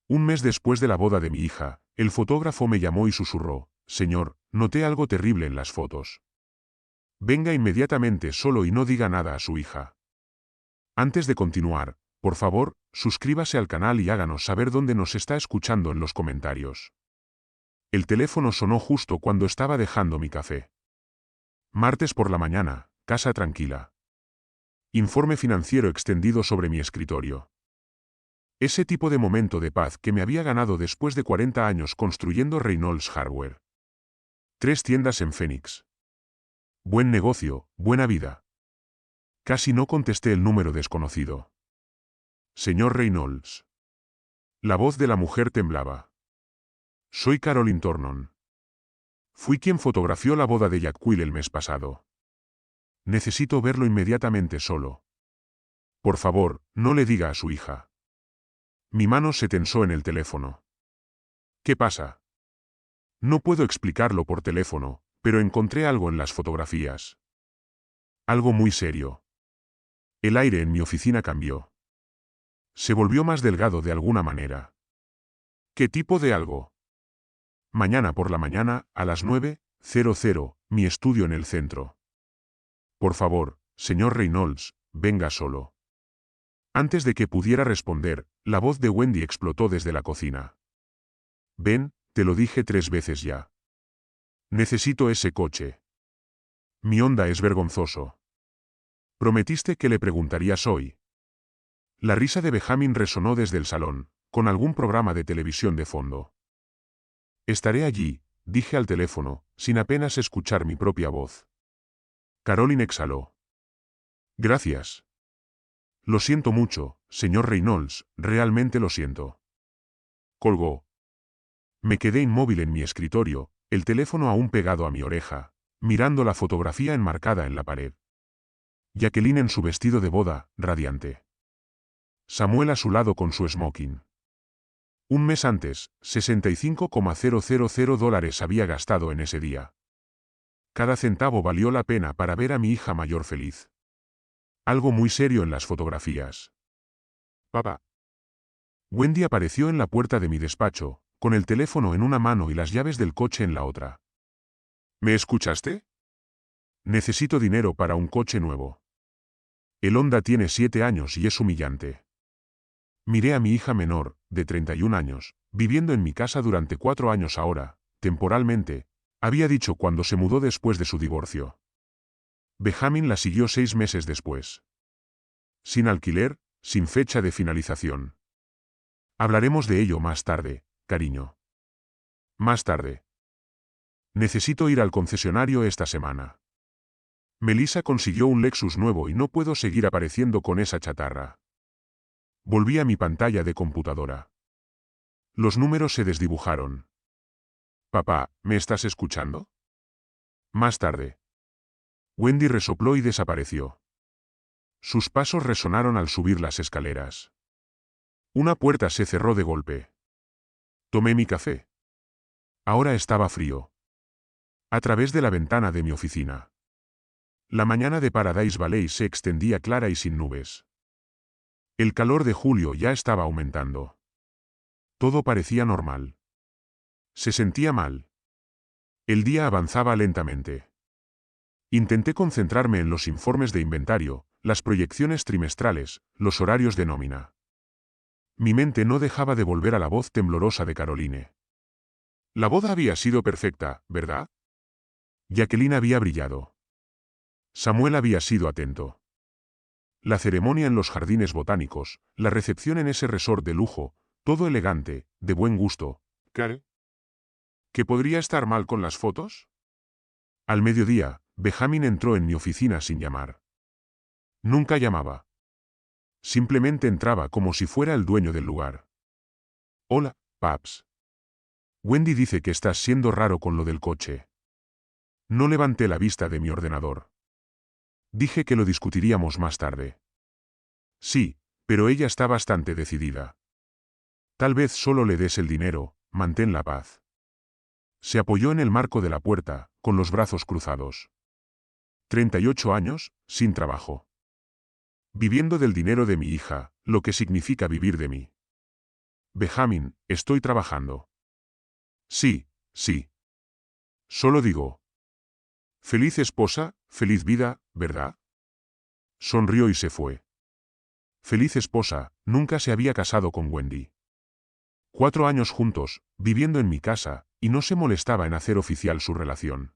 Un mes después de la boda de mi hija, el fotógrafo me llamó y susurró: «Señor, noté algo terrible en las fotos. Venga inmediatamente solo y no diga nada a su hija». Antes de continuar, por favor, suscríbase al canal y háganos saber dónde nos está escuchando en los comentarios. El teléfono sonó justo cuando estaba dejando mi café. Martes por la mañana, casa tranquila. Informe financiero extendido sobre mi escritorio. Ese tipo de momento de paz que me había ganado después de 40 años construyendo Reynolds Hardware. 3 tiendas en Phoenix. Buen negocio, buena vida. Casi no contesté el número desconocido. Señor Reynolds. La voz de la mujer temblaba. Soy Caroline Tornon. Fui quien fotografió la boda de Jack Quill el mes pasado. Necesito verlo inmediatamente solo. Por favor, no le diga a su hija. Mi mano se tensó en el teléfono. ¿Qué pasa? No puedo explicarlo por teléfono, pero encontré algo en las fotografías. Algo muy serio. El aire en mi oficina cambió. Se volvió más delgado de alguna manera. ¿Qué tipo de algo? Mañana por la mañana, a las 9:00, mi estudio en el centro. Por favor, señor Reynolds, venga solo. Antes de que pudiera responder, la voz de Wendy explotó desde la cocina. Ven, te lo dije 3 veces ya. Necesito ese coche. Mi onda es vergonzoso. Prometiste que le preguntarías hoy. La risa de Benjamin resonó desde el salón, con algún programa de televisión de fondo. Estaré allí, dije al teléfono, sin apenas escuchar mi propia voz. Caroline exhaló. Gracias. Lo siento mucho, señor Reynolds, realmente lo siento. Colgó. Me quedé inmóvil en mi escritorio, el teléfono aún pegado a mi oreja, mirando la fotografía enmarcada en la pared. Jacqueline en su vestido de boda, radiante. Samuel a su lado con su smoking. Un mes antes, $65,000 había gastado en ese día. Cada centavo valió la pena para ver a mi hija mayor feliz. Algo muy serio en las fotografías. Papá. Wendy apareció en la puerta de mi despacho, con el teléfono en una mano y las llaves del coche en la otra. ¿Me escuchaste? Necesito dinero para un coche nuevo. El Honda tiene 7 años y es humillante. Miré a mi hija menor, de 31 años, viviendo en mi casa durante 4 años ahora, temporalmente, había dicho cuando se mudó después de su divorcio. Benjamin la siguió 6 meses después. Sin alquiler, sin fecha de finalización. Hablaremos de ello más tarde, cariño. Más tarde. Necesito ir al concesionario esta semana. Melissa consiguió un Lexus nuevo y no puedo seguir apareciendo con esa chatarra. Volví a mi pantalla de computadora. Los números se desdibujaron. Papá, ¿me estás escuchando? Más tarde. Wendy resopló y desapareció. Sus pasos resonaron al subir las escaleras. Una puerta se cerró de golpe. Tomé mi café. Ahora estaba frío. A través de la ventana de mi oficina. La mañana de Paradise Valley se extendía clara y sin nubes. El calor de julio ya estaba aumentando. Todo parecía normal. Se sentía mal. El día avanzaba lentamente. Intenté concentrarme en los informes de inventario, las proyecciones trimestrales, los horarios de nómina. Mi mente no dejaba de volver a la voz temblorosa de Caroline. La boda había sido perfecta, ¿verdad? Jacqueline había brillado. Samuel había sido atento. La ceremonia en los jardines botánicos, la recepción en ese resort de lujo, todo elegante, de buen gusto. ¿Qué? ¿Qué podría estar mal con las fotos? Al mediodía, Benjamin entró en mi oficina sin llamar. Nunca llamaba. Simplemente entraba como si fuera el dueño del lugar. Hola, Paps. Wendy dice que estás siendo raro con lo del coche. No levanté la vista de mi ordenador. Dije que lo discutiríamos más tarde. Sí, pero ella está bastante decidida. Tal vez solo le des el dinero, mantén la paz. Se apoyó en el marco de la puerta, con los brazos cruzados. 38 años, sin trabajo. Viviendo del dinero de mi hija, lo que significa vivir de mí. Benjamin, estoy trabajando. Sí, sí. Solo digo. Feliz esposa, feliz vida, ¿verdad? Sonrió y se fue. Feliz esposa, nunca se había casado con Wendy. 4 años juntos, viviendo en mi casa, y no se molestaba en hacer oficial su relación.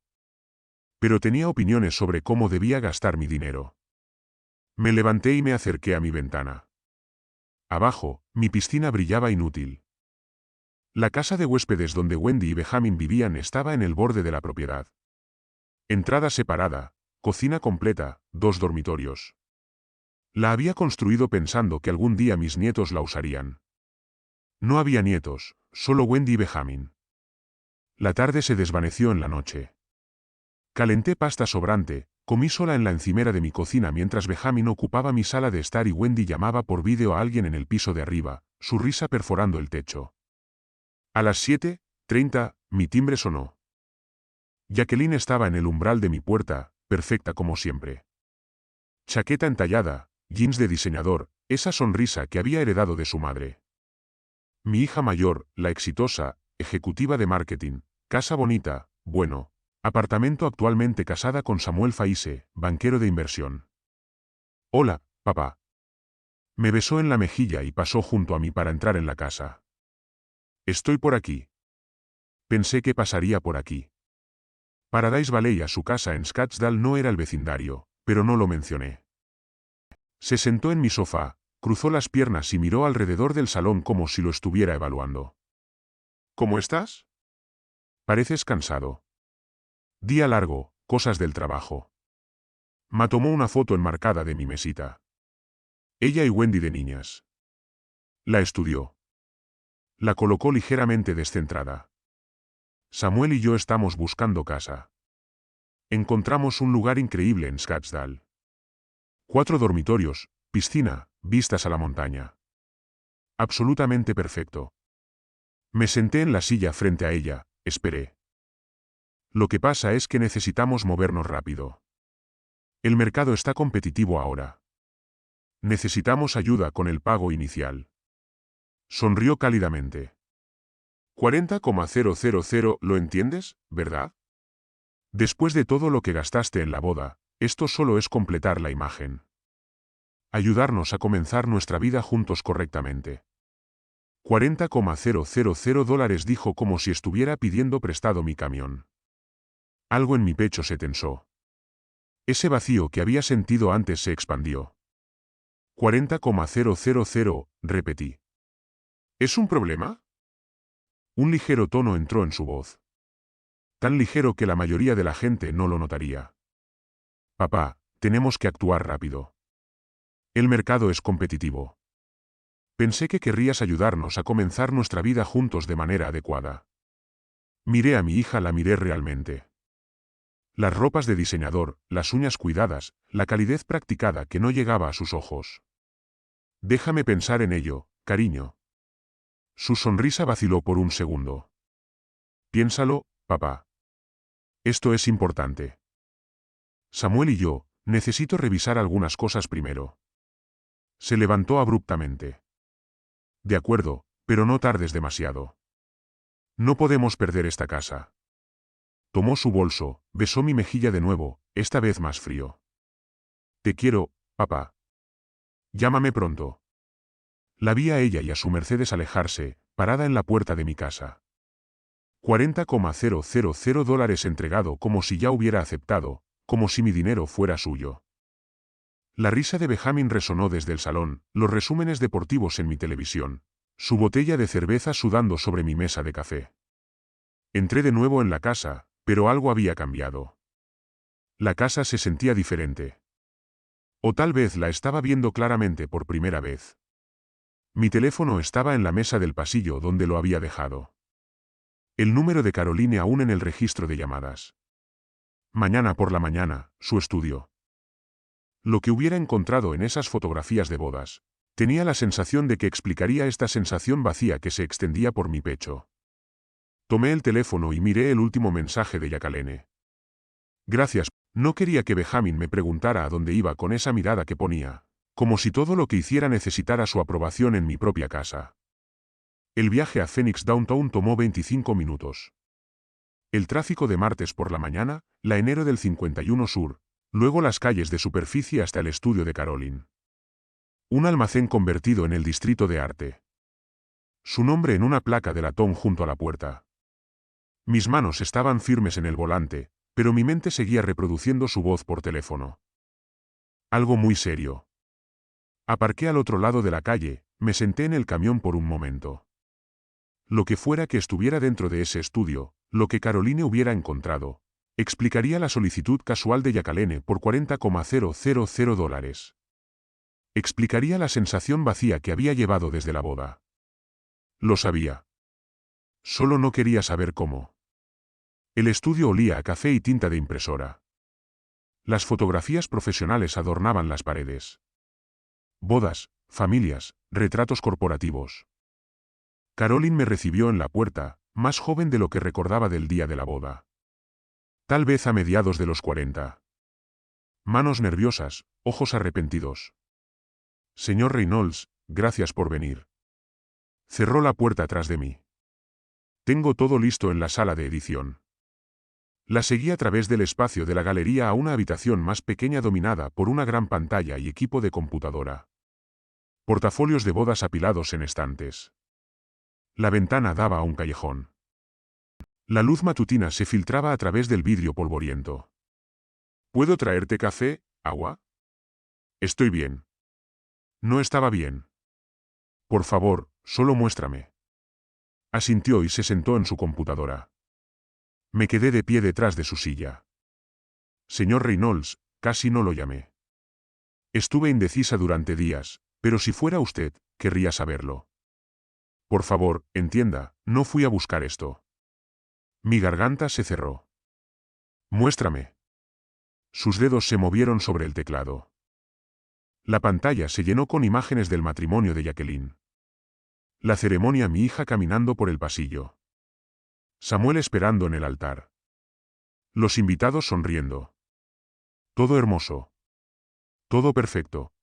Pero tenía opiniones sobre cómo debía gastar mi dinero. Me levanté y me acerqué a mi ventana. Abajo, mi piscina brillaba inútil. La casa de huéspedes donde Wendy y Benjamin vivían estaba en el borde de la propiedad. Entrada separada, cocina completa, 2 dormitorios. La había construido pensando que algún día mis nietos la usarían. No había nietos, solo Wendy y Benjamin. La tarde se desvaneció en la noche. Calenté pasta sobrante, comí sola en la encimera de mi cocina mientras Benjamin ocupaba mi sala de estar y Wendy llamaba por vídeo a alguien en el piso de arriba, su risa perforando el techo. A las 7:30, mi timbre sonó. Jacqueline estaba en el umbral de mi puerta, perfecta como siempre. Chaqueta entallada, jeans de diseñador, esa sonrisa que había heredado de su madre. Mi hija mayor, la exitosa, ejecutiva de marketing, casa bonita, bueno, apartamento actualmente casada con Samuel Faise, banquero de inversión. Hola, papá. Me besó en la mejilla y pasó junto a mí para entrar en la casa. Estoy por aquí. Pensé que pasaría por aquí. Paradise Valley a su casa en Scottsdale no era el vecindario, pero no lo mencioné. Se sentó en mi sofá, cruzó las piernas y miró alrededor del salón como si lo estuviera evaluando. ¿Cómo estás? Pareces cansado. Día largo, cosas del trabajo. Ma tomó una foto enmarcada de mi mesita. Ella y Wendy de niñas. La estudió. La colocó ligeramente descentrada. Samuel y yo estamos buscando casa. Encontramos un lugar increíble en Scottsdale. 4 dormitorios, piscina, vistas a la montaña. Absolutamente perfecto. Me senté en la silla frente a ella, esperé. Lo que pasa es que necesitamos movernos rápido. El mercado está competitivo ahora. Necesitamos ayuda con el pago inicial. Sonrió cálidamente. 40,000, ¿lo entiendes, verdad? Después de todo lo que gastaste en la boda, esto solo es completar la imagen. Ayudarnos a comenzar nuestra vida juntos correctamente. 40,000 dólares, dijo como si estuviera pidiendo prestado mi camión. Algo en mi pecho se tensó. Ese vacío que había sentido antes se expandió. 40,000, repetí. ¿Es un problema? Un ligero tono entró en su voz. Tan ligero que la mayoría de la gente no lo notaría. Papá, tenemos que actuar rápido. El mercado es competitivo. Pensé que querrías ayudarnos a comenzar nuestra vida juntos de manera adecuada. Miré a mi hija, la miré realmente. Las ropas de diseñador, las uñas cuidadas, la calidez practicada que no llegaba a sus ojos. Déjame pensar en ello, cariño. Su sonrisa vaciló por un segundo. Piénsalo, papá. Esto es importante. Samuel y yo, necesito revisar algunas cosas primero. Se levantó abruptamente. De acuerdo, pero no tardes demasiado. No podemos perder esta casa. Tomó su bolso, besó mi mejilla de nuevo, esta vez más frío. Te quiero, papá. Llámame pronto. La vi a ella y a su Mercedes alejarse, parada en la puerta de mi casa. 40,000 dólares entregado como si ya hubiera aceptado, como si mi dinero fuera suyo. La risa de Benjamin resonó desde el salón, los resúmenes deportivos en mi televisión, su botella de cerveza sudando sobre mi mesa de café. Entré de nuevo en la casa, pero algo había cambiado. La casa se sentía diferente. O tal vez la estaba viendo claramente por primera vez. Mi teléfono estaba en la mesa del pasillo donde lo había dejado. El número de Caroline aún en el registro de llamadas. Mañana por la mañana, su estudio. Lo que hubiera encontrado en esas fotografías de bodas, tenía la sensación de que explicaría esta sensación vacía que se extendía por mi pecho. Tomé el teléfono y miré el último mensaje de Jacqueline. Gracias, no quería que Benjamin me preguntara a dónde iba con esa mirada que ponía, como si todo lo que hiciera necesitara su aprobación en mi propia casa. El viaje a Phoenix Downtown tomó 25 minutos. El tráfico de martes por la mañana, la enero del 51 Sur, luego las calles de superficie hasta el estudio de Caroline. Un almacén convertido en el distrito de arte. Su nombre en una placa de latón junto a la puerta. Mis manos estaban firmes en el volante, pero mi mente seguía reproduciendo su voz por teléfono. Algo muy serio. Aparqué al otro lado de la calle, me senté en el camión por un momento. Lo que fuera que estuviera dentro de ese estudio, lo que Caroline hubiera encontrado, explicaría la solicitud casual de Jacqueline por $40,000. Explicaría la sensación vacía que había llevado desde la boda. Lo sabía. Solo no quería saber cómo. El estudio olía a café y tinta de impresora. Las fotografías profesionales adornaban las paredes. Bodas, familias, retratos corporativos. Caroline me recibió en la puerta, más joven de lo que recordaba del día de la boda. Tal vez a mediados de los 40. Manos nerviosas, ojos arrepentidos. Señor Reynolds, gracias por venir. Cerró la puerta tras de mí. Tengo todo listo en la sala de edición. La seguí a través del espacio de la galería a una habitación más pequeña dominada por una gran pantalla y equipo de computadora. Portafolios de bodas apilados en estantes. La ventana daba a un callejón. La luz matutina se filtraba a través del vidrio polvoriento. ¿Puedo traerte café, agua? Estoy bien. No estaba bien. Por favor, solo muéstrame. Asintió y se sentó en su computadora. Me quedé de pie detrás de su silla. Señor Reynolds, casi no lo llamé. Estuve indecisa durante días, pero si fuera usted, querría saberlo. Por favor, entienda, no fui a buscar esto. Mi garganta se cerró. Muéstrame. Sus dedos se movieron sobre el teclado. La pantalla se llenó con imágenes del matrimonio de Jacqueline. La ceremonia, mi hija caminando por el pasillo. Samuel esperando en el altar. Los invitados sonriendo. Todo hermoso. Todo perfecto.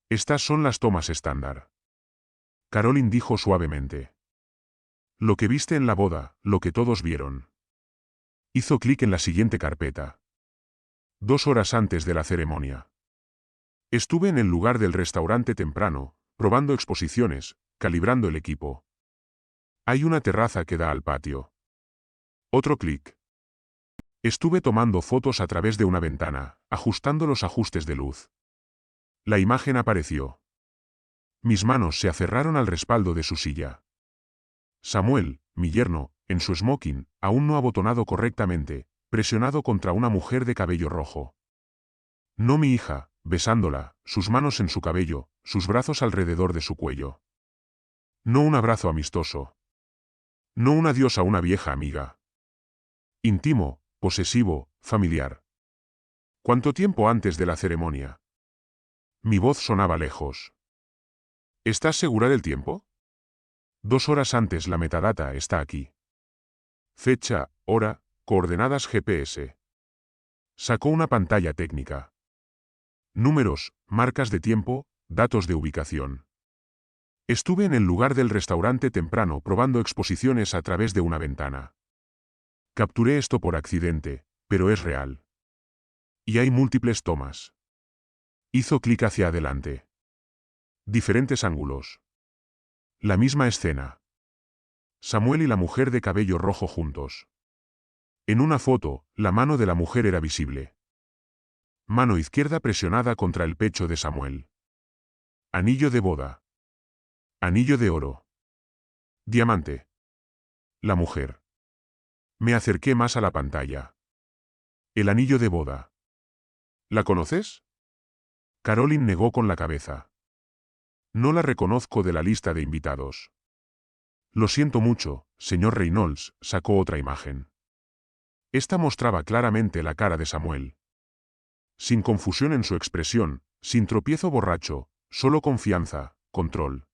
Estas son las tomas estándar. Caroline dijo suavemente. Lo que viste en la boda, lo que todos vieron. Hizo clic en la siguiente carpeta. 2 horas antes de la ceremonia. Estuve en el lugar del restaurante temprano, probando exposiciones, calibrando el equipo. Hay una terraza que da al patio. Otro clic. Estuve tomando fotos a través de una ventana, ajustando los ajustes de luz. La imagen apareció. Mis manos se aferraron al respaldo de su silla. Samuel, mi yerno, en su smoking, aún no abotonado correctamente, presionado contra una mujer de cabello rojo. No mi hija, besándola, sus manos en su cabello, sus brazos alrededor de su cuello. No un abrazo amistoso. No un adiós a una vieja amiga. Íntimo, posesivo, familiar. ¿Cuánto tiempo antes de la ceremonia? Mi voz sonaba lejos. ¿Estás segura del tiempo? 2 horas antes. La metadata está aquí. Fecha, hora, coordenadas GPS. Sacó una pantalla técnica. Números, marcas de tiempo, datos de ubicación. Estuve en el lugar del restaurante temprano probando exposiciones a través de una ventana. Capturé esto por accidente, pero es real. Y hay múltiples tomas. Hizo clic hacia adelante. Diferentes ángulos. La misma escena. Samuel y la mujer de cabello rojo juntos. En una foto, la mano de la mujer era visible. Mano izquierda presionada contra el pecho de Samuel. Anillo de boda. Anillo de oro. Diamante. La mujer. Me acerqué más a la pantalla. El anillo de boda. ¿La conoces? Caroline negó con la cabeza. No la reconozco de la lista de invitados. Lo siento mucho, señor Reynolds, sacó otra imagen. Esta mostraba claramente la cara de Samuel. Sin confusión en su expresión, sin tropiezo borracho, solo confianza, control.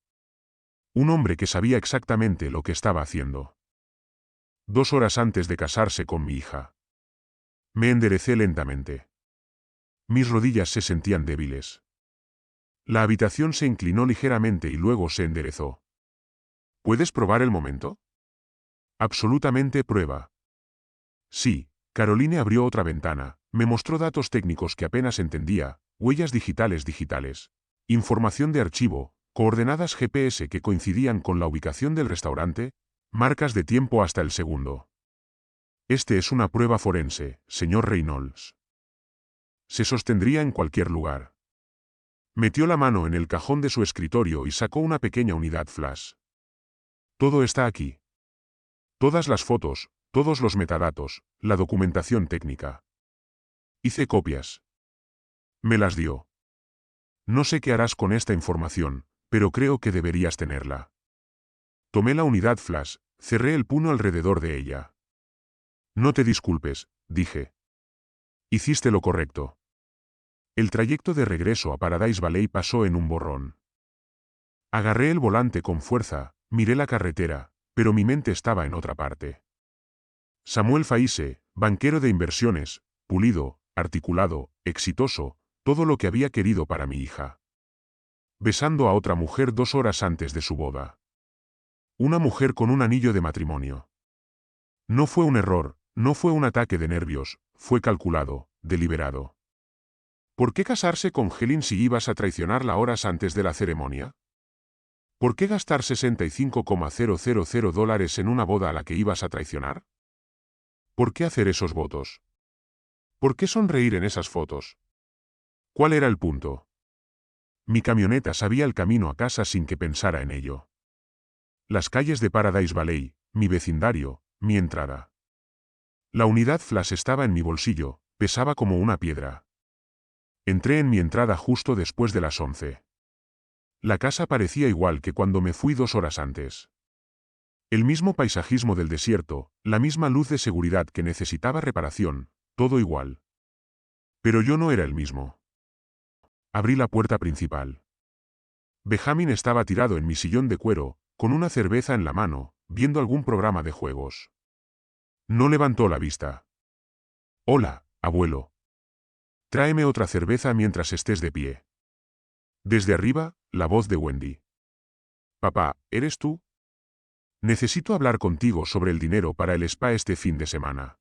Un hombre que sabía exactamente lo que estaba haciendo. 2 horas antes de casarse con mi hija. Me enderecé lentamente. Mis rodillas se sentían débiles. La habitación se inclinó ligeramente y luego se enderezó. ¿Puedes probar el momento? Absolutamente prueba. Sí, Caroline abrió otra ventana, me mostró datos técnicos que apenas entendía, huellas digitales, información de archivo, coordenadas GPS que coincidían con la ubicación del restaurante, marcas de tiempo hasta el segundo. Este es una prueba forense, señor Reynolds. Se sostendría en cualquier lugar. Metió la mano en el cajón de su escritorio y sacó una pequeña unidad flash. Todo está aquí. Todas las fotos, todos los metadatos, la documentación técnica. Hice copias. Me las dio. No sé qué harás con esta información, pero creo que deberías tenerla. Tomé la unidad flash, cerré el puño alrededor de ella. No te disculpes, dije. Hiciste lo correcto. El trayecto de regreso a Paradise Valley pasó en un borrón. Agarré el volante con fuerza, miré la carretera, pero mi mente estaba en otra parte. Samuel Faise, banquero de inversiones, pulido, articulado, exitoso, todo lo que había querido para mi hija. Besando a otra mujer 2 horas antes de su boda. Una mujer con un anillo de matrimonio. No fue un error, no fue un ataque de nervios, fue calculado, deliberado. ¿Por qué casarse con Helen si ibas a traicionarla horas antes de la ceremonia? ¿Por qué gastar $60,000 en una boda a la que ibas a traicionar? ¿Por qué hacer esos votos? ¿Por qué sonreír en esas fotos? ¿Cuál era el punto? Mi camioneta sabía el camino a casa sin que pensara en ello. Las calles de Paradise Valley, mi vecindario, mi entrada. La unidad flash estaba en mi bolsillo, pesaba como una piedra. Entré en mi entrada justo después de las 11. La casa parecía igual que cuando me fui 2 horas antes. El mismo paisajismo del desierto, la misma luz de seguridad que necesitaba reparación, todo igual. Pero yo no era el mismo. Abrí la puerta principal. Benjamin estaba tirado en mi sillón de cuero, con una cerveza en la mano, viendo algún programa de juegos. No levantó la vista. Hola, abuelo. Tráeme otra cerveza mientras estés de pie. Desde arriba, la voz de Wendy. Papá, ¿eres tú? Necesito hablar contigo sobre el dinero para el spa este fin de semana.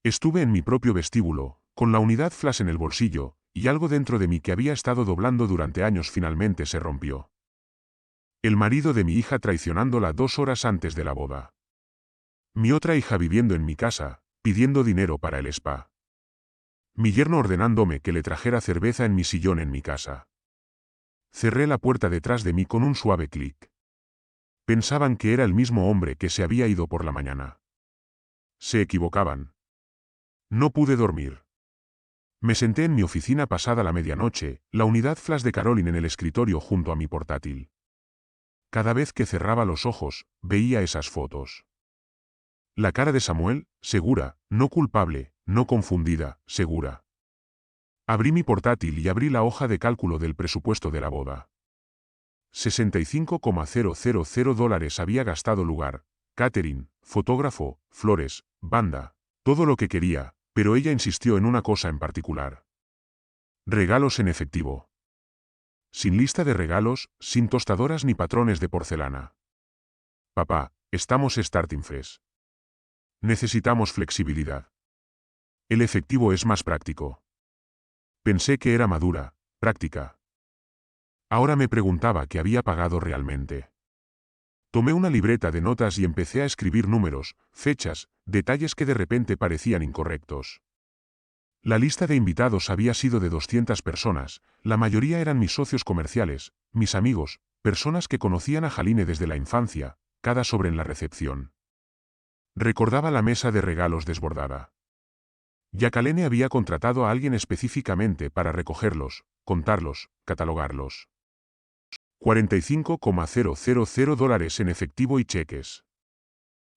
Estuve en mi propio vestíbulo, con la unidad flash en el bolsillo, y algo dentro de mí que había estado doblando durante años finalmente se rompió. El marido de mi hija traicionándola 2 horas antes de la boda. Mi otra hija viviendo en mi casa, pidiendo dinero para el spa. Mi yerno ordenándome que le trajera cerveza en mi sillón en mi casa. Cerré la puerta detrás de mí con un suave clic. Pensaban que era el mismo hombre que se había ido por la mañana. Se equivocaban. No pude dormir. Me senté en mi oficina pasada la medianoche, la unidad flash de Caroline en el escritorio junto a mi portátil. Cada vez que cerraba los ojos, veía esas fotos. La cara de Samuel, segura, no culpable, no confundida, segura. Abrí mi portátil y abrí la hoja de cálculo del presupuesto de la boda. $65,000 había gastado lugar, catering, fotógrafo, flores, banda, todo lo que quería, pero ella insistió en una cosa en particular. Regalos en efectivo. Sin lista de regalos, sin tostadoras ni patrones de porcelana. Papá, estamos starting fresh. Necesitamos flexibilidad. El efectivo es más práctico. Pensé que era madura, práctica. Ahora me preguntaba qué había pagado realmente. Tomé una libreta de notas y empecé a escribir números, fechas, detalles que de repente parecían incorrectos. La lista de invitados había sido de 200 personas, la mayoría eran mis socios comerciales, mis amigos, personas que conocían a Jaline desde la infancia, cada sobre en la recepción. Recordaba la mesa de regalos desbordada. Jacqueline había contratado a alguien específicamente para recogerlos, contarlos, catalogarlos. $45,000 en efectivo y cheques.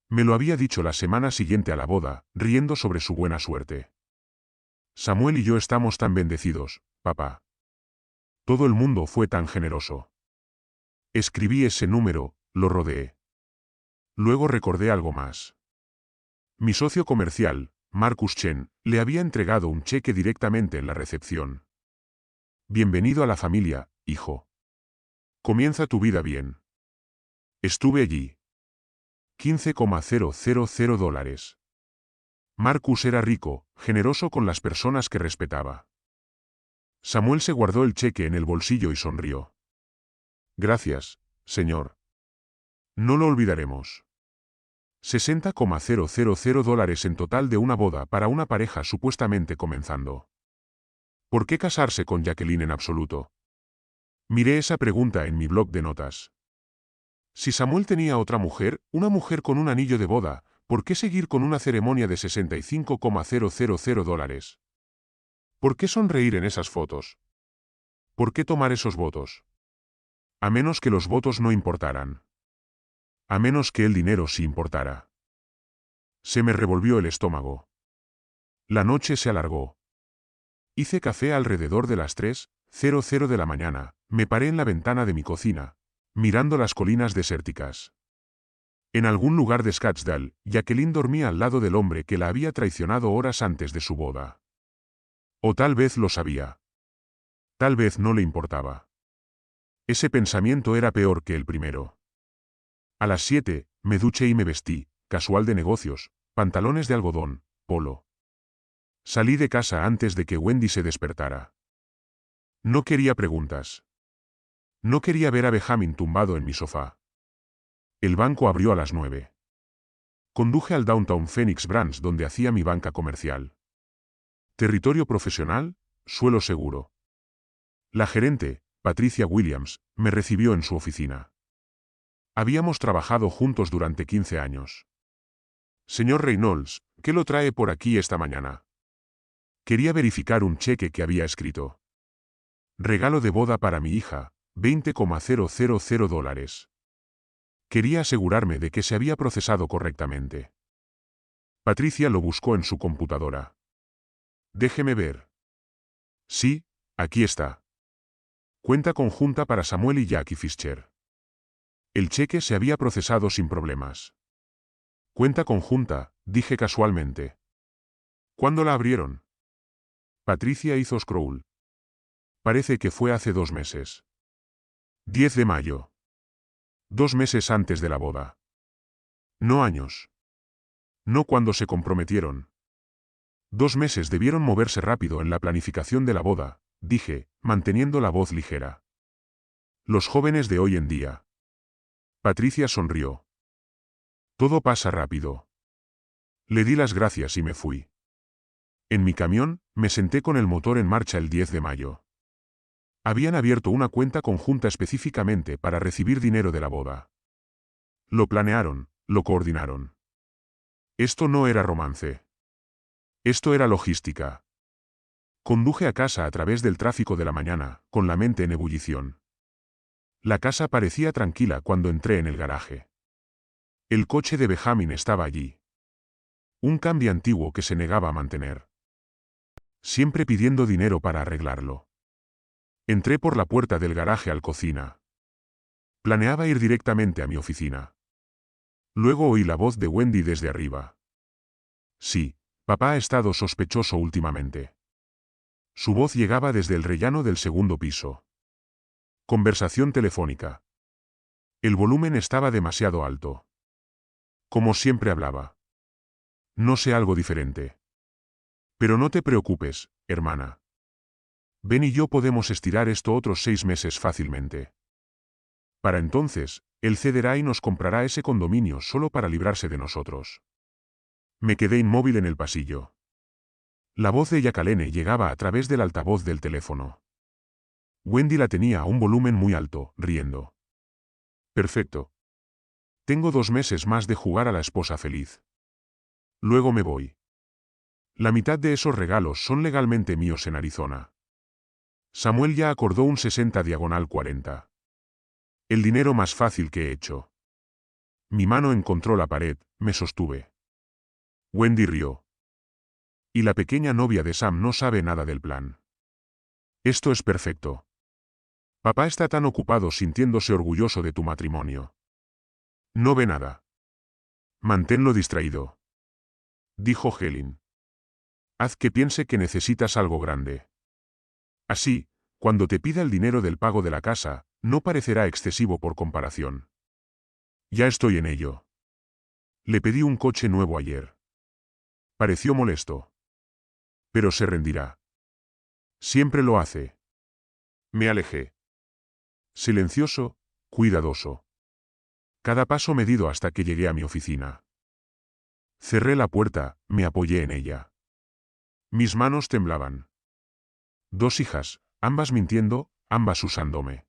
Me lo había dicho la semana siguiente a la boda, riendo sobre su buena suerte. Samuel y yo estamos tan bendecidos, papá. Todo el mundo fue tan generoso. Escribí ese número, lo rodeé. Luego recordé algo más. Mi socio comercial, Marcus Chen, le había entregado un cheque directamente en la recepción. Bienvenido a la familia, hijo. Comienza tu vida bien. Estuve allí. $15,000. Marcus era rico, generoso con las personas que respetaba. Samuel se guardó el cheque en el bolsillo y sonrió. Gracias, señor. No lo olvidaremos. $60,000 en total de una boda para una pareja supuestamente comenzando. ¿Por qué casarse con Jacqueline en absoluto? Miré esa pregunta en mi blog de notas. Si Samuel tenía otra mujer, una mujer con un anillo de boda, ¿por qué seguir con una ceremonia de $65,000? ¿Por qué sonreír en esas fotos? ¿Por qué tomar esos votos? A menos que los votos no importaran. A menos que el dinero sí importara. Se me revolvió el estómago. La noche se alargó. Hice café alrededor de las 3:00 de la mañana, me paré en la ventana de mi cocina, mirando las colinas desérticas. En algún lugar de Scottsdale, Jacqueline dormía al lado del hombre que la había traicionado horas antes de su boda. O tal vez lo sabía. Tal vez no le importaba. Ese pensamiento era peor que el primero. A las 7, me duché y me vestí, casual de negocios, pantalones de algodón, polo. Salí de casa antes de que Wendy se despertara. No quería preguntas. No quería ver a Benjamin tumbado en mi sofá. El banco abrió a las 9. Conduje al Downtown Phoenix Branch donde hacía mi banca comercial. Territorio profesional, suelo seguro. La gerente, Patricia Williams, me recibió en su oficina. Habíamos trabajado juntos durante 15 años. Señor Reynolds, ¿qué lo trae por aquí esta mañana? Quería verificar un cheque que había escrito. Regalo de boda para mi hija, $20,000. Quería asegurarme de que se había procesado correctamente. Patricia lo buscó en su computadora. Déjeme ver. Sí, aquí está. Cuenta conjunta para Samuel y Jackie Fischer. El cheque se había procesado sin problemas. Cuenta conjunta, dije casualmente. ¿Cuándo la abrieron? Patricia hizo scroll. Parece que fue hace 2 meses. 10 de mayo. 2 meses antes de la boda. No años. No cuando se comprometieron. 2 meses debieron moverse rápido en la planificación de la boda, dije, manteniendo la voz ligera. Los jóvenes de hoy en día. Patricia sonrió. Todo pasa rápido. Le di las gracias y me fui. En mi camión, me senté con el motor en marcha el 10 de mayo. Habían abierto una cuenta conjunta específicamente para recibir dinero de la boda. Lo planearon, lo coordinaron. Esto no era romance. Esto era logística. Conduje a casa a través del tráfico de la mañana, con la mente en ebullición. La casa parecía tranquila cuando entré en el garaje. El coche de Benjamin estaba allí. Un cambio antiguo que se negaba a mantener. Siempre pidiendo dinero para arreglarlo. Entré por la puerta del garaje al cocina. Planeaba ir directamente a mi oficina. Luego oí la voz de Wendy desde arriba. Sí, papá ha estado sospechoso últimamente. Su voz llegaba desde el rellano del segundo piso. Conversación telefónica. El volumen estaba demasiado alto. Como siempre hablaba. No sé algo diferente. Pero no te preocupes, hermana. Ben y yo podemos estirar esto otros 6 meses fácilmente. Para entonces, él cederá y nos comprará ese condominio solo para librarse de nosotros. Me quedé inmóvil en el pasillo. La voz de Jacqueline llegaba a través del altavoz del teléfono. Wendy la tenía a un volumen muy alto, riendo. Perfecto. Tengo 2 meses más de jugar a la esposa feliz. Luego me voy. La mitad de esos regalos son legalmente míos en Arizona. Samuel ya acordó un 60/40. El dinero más fácil que he hecho. Mi mano encontró la pared, me sostuve. Wendy rió. Y la pequeña novia de Sam no sabe nada del plan. Esto es perfecto. Papá está tan ocupado sintiéndose orgulloso de tu matrimonio. No ve nada. Manténlo distraído. Dijo Helen. Haz que piense que necesitas algo grande. Así, cuando te pida el dinero del pago de la casa, no parecerá excesivo por comparación. Ya estoy en ello. Le pedí un coche nuevo ayer. Pareció molesto. Pero se rendirá. Siempre lo hace. Me alejé. Silencioso, cuidadoso. Cada paso medido hasta que llegué a mi oficina. Cerré la puerta, me apoyé en ella. Mis manos temblaban. 2 hijas, ambas mintiendo, ambas usándome.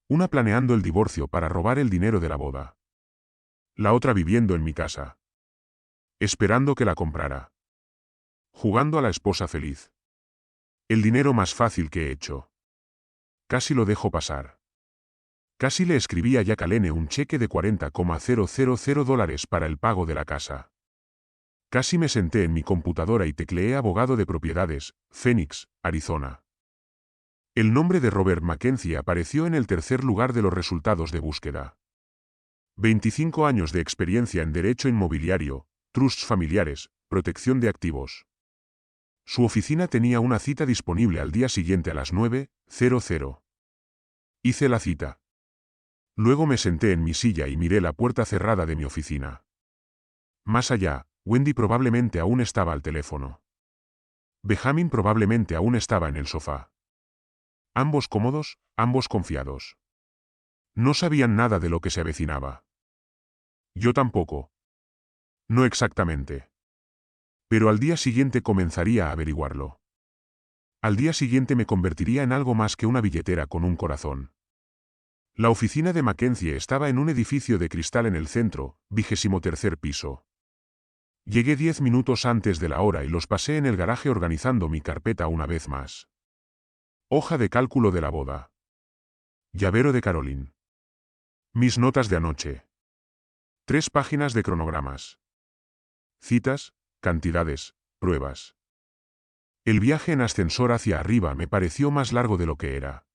Una planeando el divorcio para robar el dinero de la boda. La otra viviendo en mi casa. Esperando que la comprara. Jugando a la esposa feliz. El dinero más fácil que he hecho. Casi lo dejo pasar. Casi le escribí a Jacqueline un cheque de $40,000 para el pago de la casa. Casi me senté en mi computadora y tecleé abogado de propiedades, Phoenix, Arizona. El nombre de Robert Mackenzie apareció en el tercer lugar de los resultados de búsqueda. 25 años de experiencia en derecho inmobiliario, trusts familiares, protección de activos. Su oficina tenía una cita disponible al día siguiente a las 9:00. Hice la cita. Luego me senté en mi silla y miré la puerta cerrada de mi oficina. Más allá, Wendy probablemente aún estaba al teléfono. Benjamin probablemente aún estaba en el sofá. Ambos cómodos, ambos confiados. No sabían nada de lo que se avecinaba. Yo tampoco. No exactamente. Pero al día siguiente comenzaría a averiguarlo. Al día siguiente me convertiría en algo más que una billetera con un corazón. La oficina de Mackenzie estaba en un edificio de cristal en el centro, 23º piso. Llegué 10 minutos antes de la hora y los pasé en el garaje organizando mi carpeta una vez más. Hoja de cálculo de la boda. Llavero de Caroline. Mis notas de anoche. 3 páginas de cronogramas. Citas, cantidades, pruebas. El viaje en ascensor hacia arriba me pareció más largo de lo que era.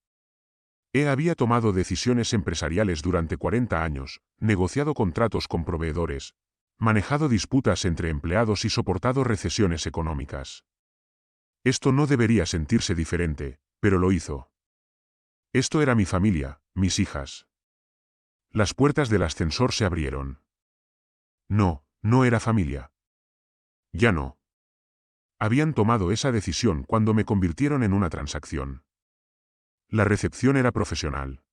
Había tomado decisiones empresariales durante 40 años, negociado contratos con proveedores, manejado disputas entre empleados y soportado recesiones económicas. Esto no debería sentirse diferente, pero lo hizo. Esto era mi familia, mis hijas. Las puertas del ascensor se abrieron. No, no era familia. Ya no. Habían tomado esa decisión cuando me convirtieron en una transacción. La recepción era profesional.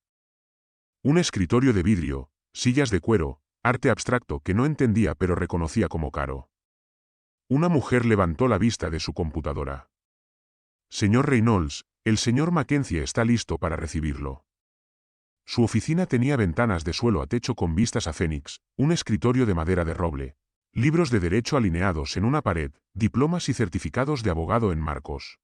Un escritorio de vidrio, sillas de cuero, arte abstracto que no entendía pero reconocía como caro. Una mujer levantó la vista de su computadora. Señor Reynolds, el señor Mackenzie está listo para recibirlo. Su oficina tenía ventanas de suelo a techo con vistas a Phoenix, un escritorio de madera de roble, libros de derecho alineados en una pared, diplomas y certificados de abogado en marcos.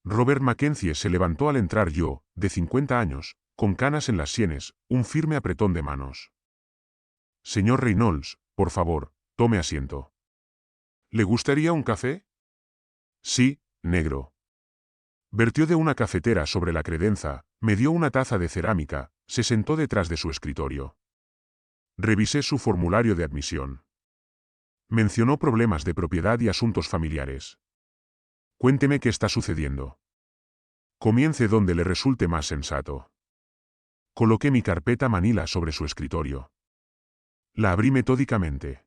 Robert Mackenzie se levantó al entrar yo, de 50 años, con canas en las sienes, un firme apretón de manos. Señor Reynolds, por favor, tome asiento. ¿Le gustaría un café? Sí, negro. Vertió de una cafetera sobre la credenza, me dio una taza de cerámica, se sentó detrás de su escritorio. Revisé su formulario de admisión. Mencionó problemas de propiedad y asuntos familiares. Cuénteme qué está sucediendo. Comience donde le resulte más sensato. Coloqué mi carpeta manila sobre su escritorio. La abrí metódicamente.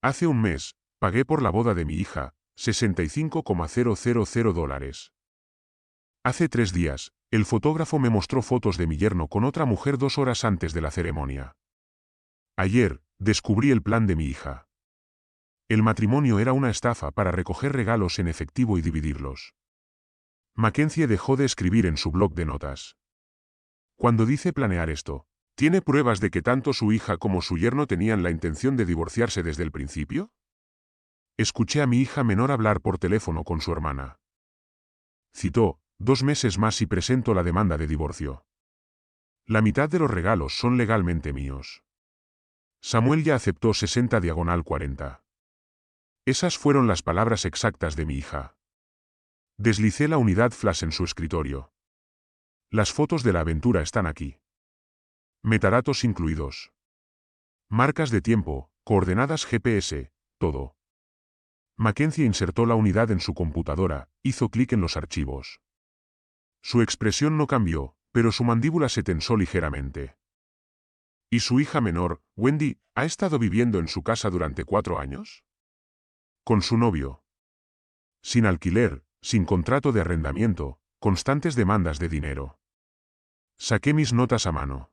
Hace un mes, pagué por la boda de mi hija, $65,000. Hace 3 días, el fotógrafo me mostró fotos de mi yerno con otra mujer 2 horas antes de la ceremonia. Ayer, descubrí el plan de mi hija. El matrimonio era una estafa para recoger regalos en efectivo y dividirlos. Mackenzie dejó de escribir en su blog de notas. Cuando dice planear esto, ¿tiene pruebas de que tanto su hija como su yerno tenían la intención de divorciarse desde el principio? Escuché a mi hija menor hablar por teléfono con su hermana. Citó, 2 meses más y presento la demanda de divorcio. La mitad de los regalos son legalmente míos. Samuel ya aceptó 60/40. Esas fueron las palabras exactas de mi hija. Deslicé la unidad flash en su escritorio. Las fotos de la aventura están aquí. Metadatos incluidos. Marcas de tiempo, coordenadas GPS, todo. Mackenzie insertó la unidad en su computadora, hizo clic en los archivos. Su expresión no cambió, pero su mandíbula se tensó ligeramente. ¿Y su hija menor, Wendy, ha estado viviendo en su casa durante 4 años? Con su novio. Sin alquiler, sin contrato de arrendamiento, constantes demandas de dinero. Saqué mis notas a mano.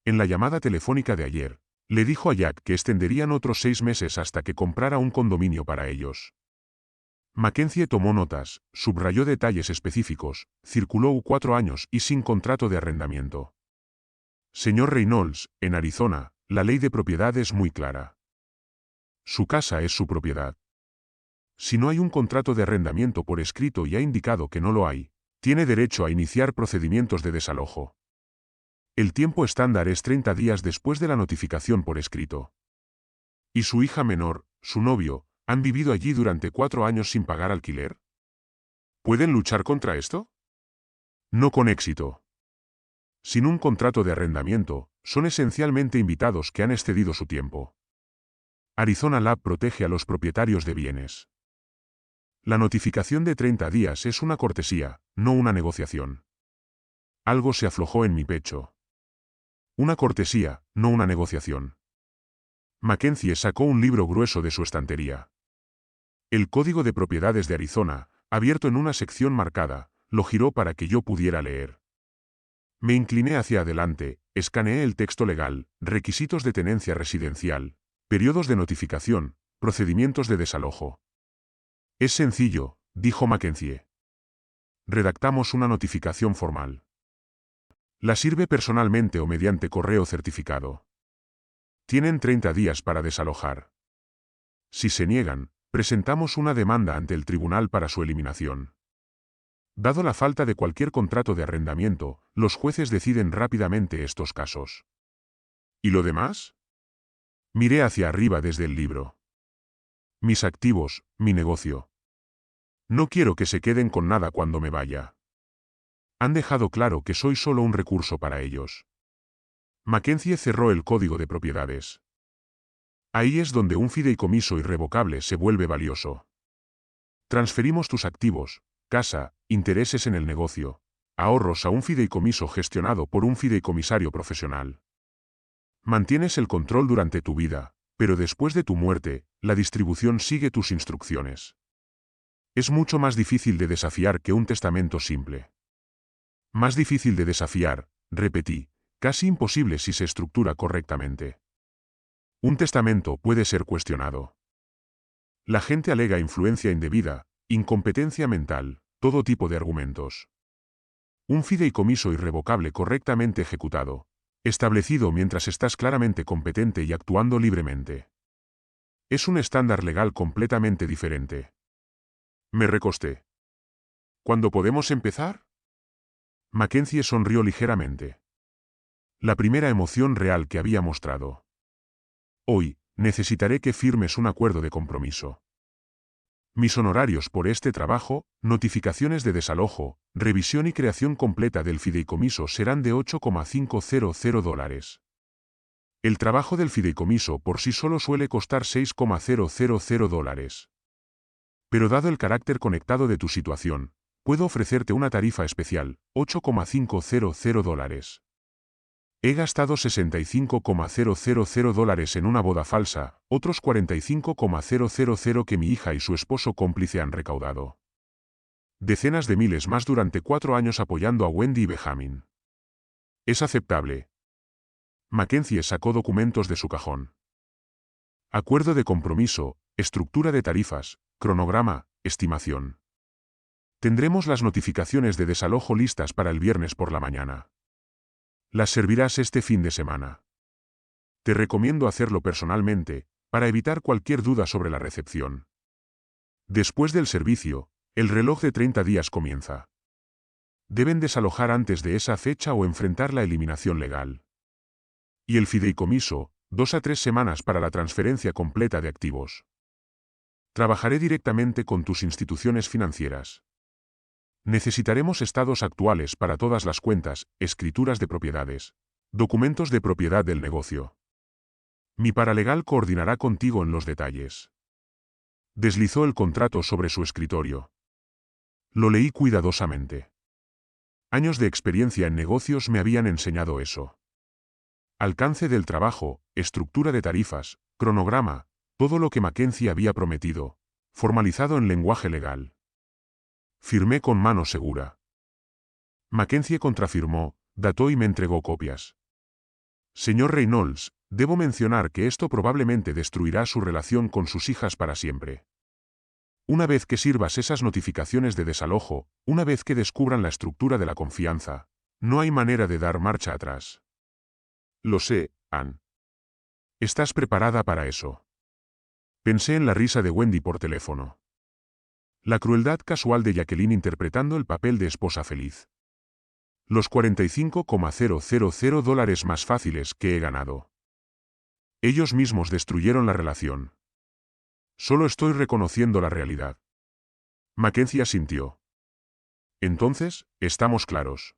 En la llamada telefónica de ayer, le dijo a Jack que extenderían otros 6 meses hasta que comprara un condominio para ellos. Mackenzie tomó notas, subrayó detalles específicos, circuló 4 años y sin contrato de arrendamiento. Señor Reynolds, en Arizona, la ley de propiedad es muy clara. Su casa es su propiedad. Si no hay un contrato de arrendamiento por escrito y ha indicado que no lo hay, tiene derecho a iniciar procedimientos de desalojo. El tiempo estándar es 30 días después de la notificación por escrito. ¿Y su hija menor, su novio, han vivido allí durante 4 años sin pagar alquiler? ¿Pueden luchar contra esto? No con éxito. Sin un contrato de arrendamiento, son esencialmente invitados que han excedido su tiempo. Arizona Lab protege a los propietarios de bienes. La notificación de 30 días es una cortesía, no una negociación. Algo se aflojó en mi pecho. Una cortesía, no una negociación. Mackenzie sacó un libro grueso de su estantería. El Código de Propiedades de Arizona, abierto en una sección marcada, lo giró para que yo pudiera leer. Me incliné hacia adelante, escaneé el texto legal, requisitos de tenencia residencial, periodos de notificación, procedimientos de desalojo. Es sencillo, dijo Mackenzie. Redactamos una notificación formal. La sirve personalmente o mediante correo certificado. Tienen 30 días para desalojar. Si se niegan, presentamos una demanda ante el tribunal para su eliminación. Dado la falta de cualquier contrato de arrendamiento, los jueces deciden rápidamente estos casos. ¿Y lo demás? Miré hacia arriba desde el libro. Mis activos, mi negocio. No quiero que se queden con nada cuando me vaya. Han dejado claro que soy solo un recurso para ellos. Mackenzie cerró el Código de Propiedades. Ahí es donde un fideicomiso irrevocable se vuelve valioso. Transferimos tus activos, casa, intereses en el negocio, ahorros a un fideicomiso gestionado por un fideicomisario profesional. Mantienes el control durante tu vida, pero después de tu muerte, la distribución sigue tus instrucciones. Es mucho más difícil de desafiar que un testamento simple. Más difícil de desafiar, repetí, casi imposible si se estructura correctamente. Un testamento puede ser cuestionado. La gente alega influencia indebida, incompetencia mental, todo tipo de argumentos. Un fideicomiso irrevocable correctamente ejecutado, establecido mientras estás claramente competente y actuando libremente. Es un estándar legal completamente diferente. Me recosté. ¿Cuándo podemos empezar? Mackenzie sonrió ligeramente. La primera emoción real que había mostrado. Hoy, necesitaré que firmes un acuerdo de compromiso. Mis honorarios por este trabajo, notificaciones de desalojo, revisión y creación completa del fideicomiso serán de $8,500. El trabajo del fideicomiso por sí solo suele costar $6,000. Pero dado el carácter conectado de tu situación, puedo ofrecerte una tarifa especial, $8,500. He gastado $65,000 en una boda falsa, otros $45,000 que mi hija y su esposo cómplice han recaudado. Decenas de miles más durante 4 años apoyando a Wendy y Benjamin. ¿Es aceptable? Mackenzie sacó documentos de su cajón. Acuerdo de compromiso, estructura de tarifas, cronograma, estimación. Tendremos las notificaciones de desalojo listas para el viernes por la mañana. Las servirás este fin de semana. Te recomiendo hacerlo personalmente, para evitar cualquier duda sobre la recepción. Después del servicio, el reloj de 30 días comienza. Deben desalojar antes de esa fecha o enfrentar la eliminación legal. Y el fideicomiso, 2 a 3 semanas para la transferencia completa de activos. Trabajaré directamente con tus instituciones financieras. Necesitaremos estados actuales para todas las cuentas, escrituras de propiedades, documentos de propiedad del negocio. Mi paralegal coordinará contigo en los detalles. Deslizó el contrato sobre su escritorio. Lo leí cuidadosamente. Años de experiencia en negocios me habían enseñado eso. Alcance del trabajo, estructura de tarifas, cronograma, todo lo que Mackenzie había prometido, formalizado en lenguaje legal. Firmé con mano segura. Mackenzie contrafirmó, dató y me entregó copias. Señor Reynolds, debo mencionar que esto probablemente destruirá su relación con sus hijas para siempre. Una vez que sirvas esas notificaciones de desalojo, una vez que descubran la estructura de la confianza, no hay manera de dar marcha atrás. Lo sé, Ann. ¿Estás preparada para eso? Pensé en la risa de Wendy por teléfono. La crueldad casual de Jacqueline interpretando el papel de esposa feliz. Los $45,000 más fáciles que he ganado. Ellos mismos destruyeron la relación. Solo estoy reconociendo la realidad. Mackenzie asintió. Entonces, estamos claros.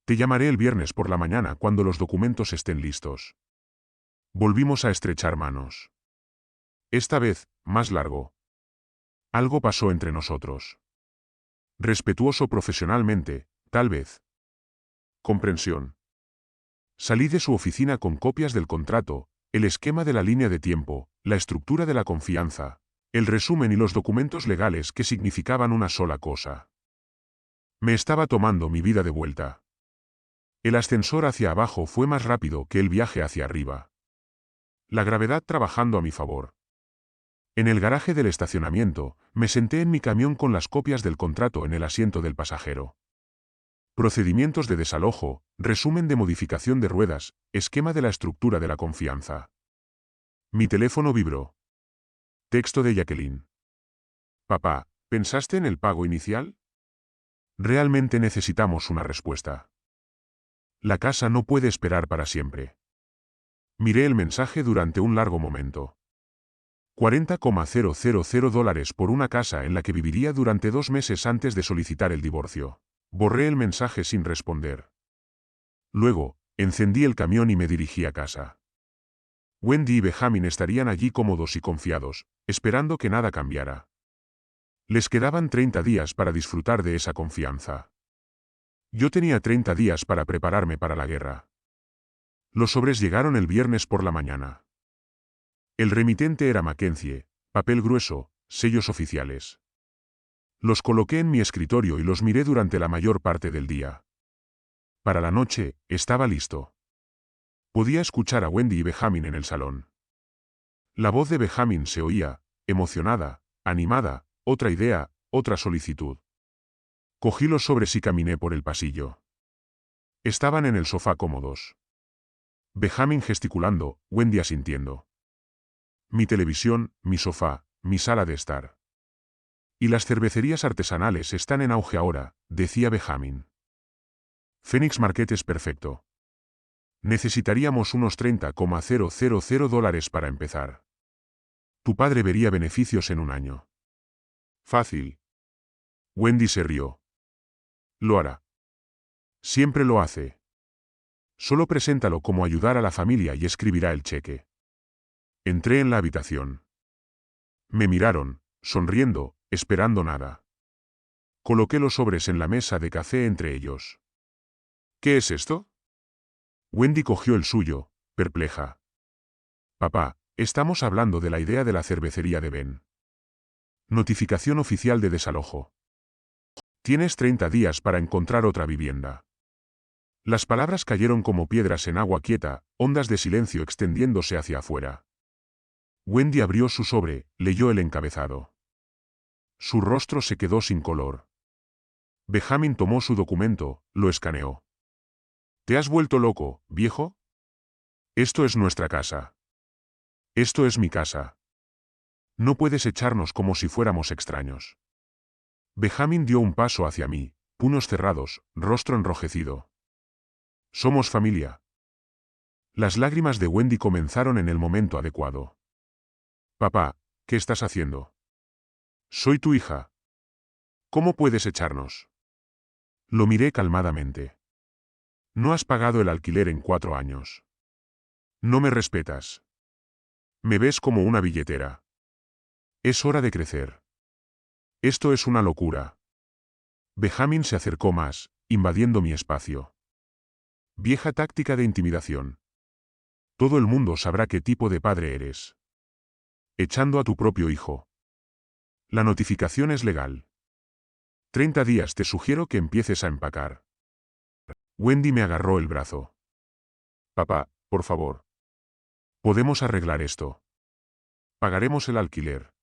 Te llamaré el viernes por la mañana cuando los documentos estén listos. Volvimos a estrechar manos. Esta vez, más largo. Algo pasó entre nosotros. Respetuoso profesionalmente, tal vez. Comprensión. Salí de su oficina con copias del contrato, el esquema de la línea de tiempo, la estructura de la confianza, el resumen y los documentos legales que significaban una sola cosa. Me estaba tomando mi vida de vuelta. El ascensor hacia abajo fue más rápido que el viaje hacia arriba. La gravedad trabajando a mi favor. En el garaje del estacionamiento, me senté en mi camión con las copias del contrato en el asiento del pasajero. Procedimientos de desalojo, resumen de modificación de ruedas, esquema de la estructura de la confianza. Mi teléfono vibró. Texto de Jacqueline. Papá, ¿pensaste en el pago inicial? Realmente necesitamos una respuesta. La casa no puede esperar para siempre. Miré el mensaje durante un largo momento. $40,000 por una casa en la que viviría durante 2 meses antes de solicitar el divorcio. Borré el mensaje sin responder. Luego, encendí el camión y me dirigí a casa. Wendy y Benjamin estarían allí cómodos y confiados, esperando que nada cambiara. Les quedaban 30 días para disfrutar de esa confianza. Yo tenía 30 días para prepararme para la guerra. Los sobres llegaron el viernes por la mañana. El remitente era Mackenzie, papel grueso, sellos oficiales. Los coloqué en mi escritorio y los miré durante la mayor parte del día. Para la noche, estaba listo. Podía escuchar a Wendy y Benjamin en el salón. La voz de Benjamin se oía, emocionada, animada, otra idea, otra solicitud. Cogí los sobres y caminé por el pasillo. Estaban en el sofá cómodos. Benjamin gesticulando, Wendy asintiendo. Mi televisión, mi sofá, mi sala de estar. Y las cervecerías artesanales están en auge ahora, decía Benjamin. Phoenix Market es perfecto. Necesitaríamos unos $30,000 para empezar. Tu padre vería beneficios en un año. Fácil. Wendy se rió. Lo hará. Siempre lo hace. Solo preséntalo como ayudar a la familia y escribirá el cheque. Entré en la habitación. Me miraron, sonriendo, esperando nada. Coloqué los sobres en la mesa de café entre ellos. ¿Qué es esto? Wendy cogió el suyo, perpleja. Papá, estamos hablando de la idea de la cervecería de Ben. Notificación oficial de desalojo. Tienes 30 días para encontrar otra vivienda. Las palabras cayeron como piedras en agua quieta, ondas de silencio extendiéndose hacia afuera. Wendy abrió su sobre, leyó el encabezado. Su rostro se quedó sin color. Benjamin tomó su documento, lo escaneó. ¿Te has vuelto loco, viejo? Esto es nuestra casa. Esto es mi casa. No puedes echarnos como si fuéramos extraños. Benjamin dio un paso hacia mí, puños cerrados, rostro enrojecido. Somos familia. Las lágrimas de Wendy comenzaron en el momento adecuado. Papá, ¿qué estás haciendo? Soy tu hija. ¿Cómo puedes echarnos? Lo miré calmadamente. No has pagado el alquiler en 4 años. No me respetas. Me ves como una billetera. Es hora de crecer. Esto es una locura. Benjamin se acercó más, invadiendo mi espacio. Vieja táctica de intimidación. Todo el mundo sabrá qué tipo de padre eres. Echando a tu propio hijo. La notificación es legal. 30 días te sugiero que empieces a empacar. Wendy me agarró el brazo. Papá, por favor. Podemos arreglar esto. Pagaremos el alquiler.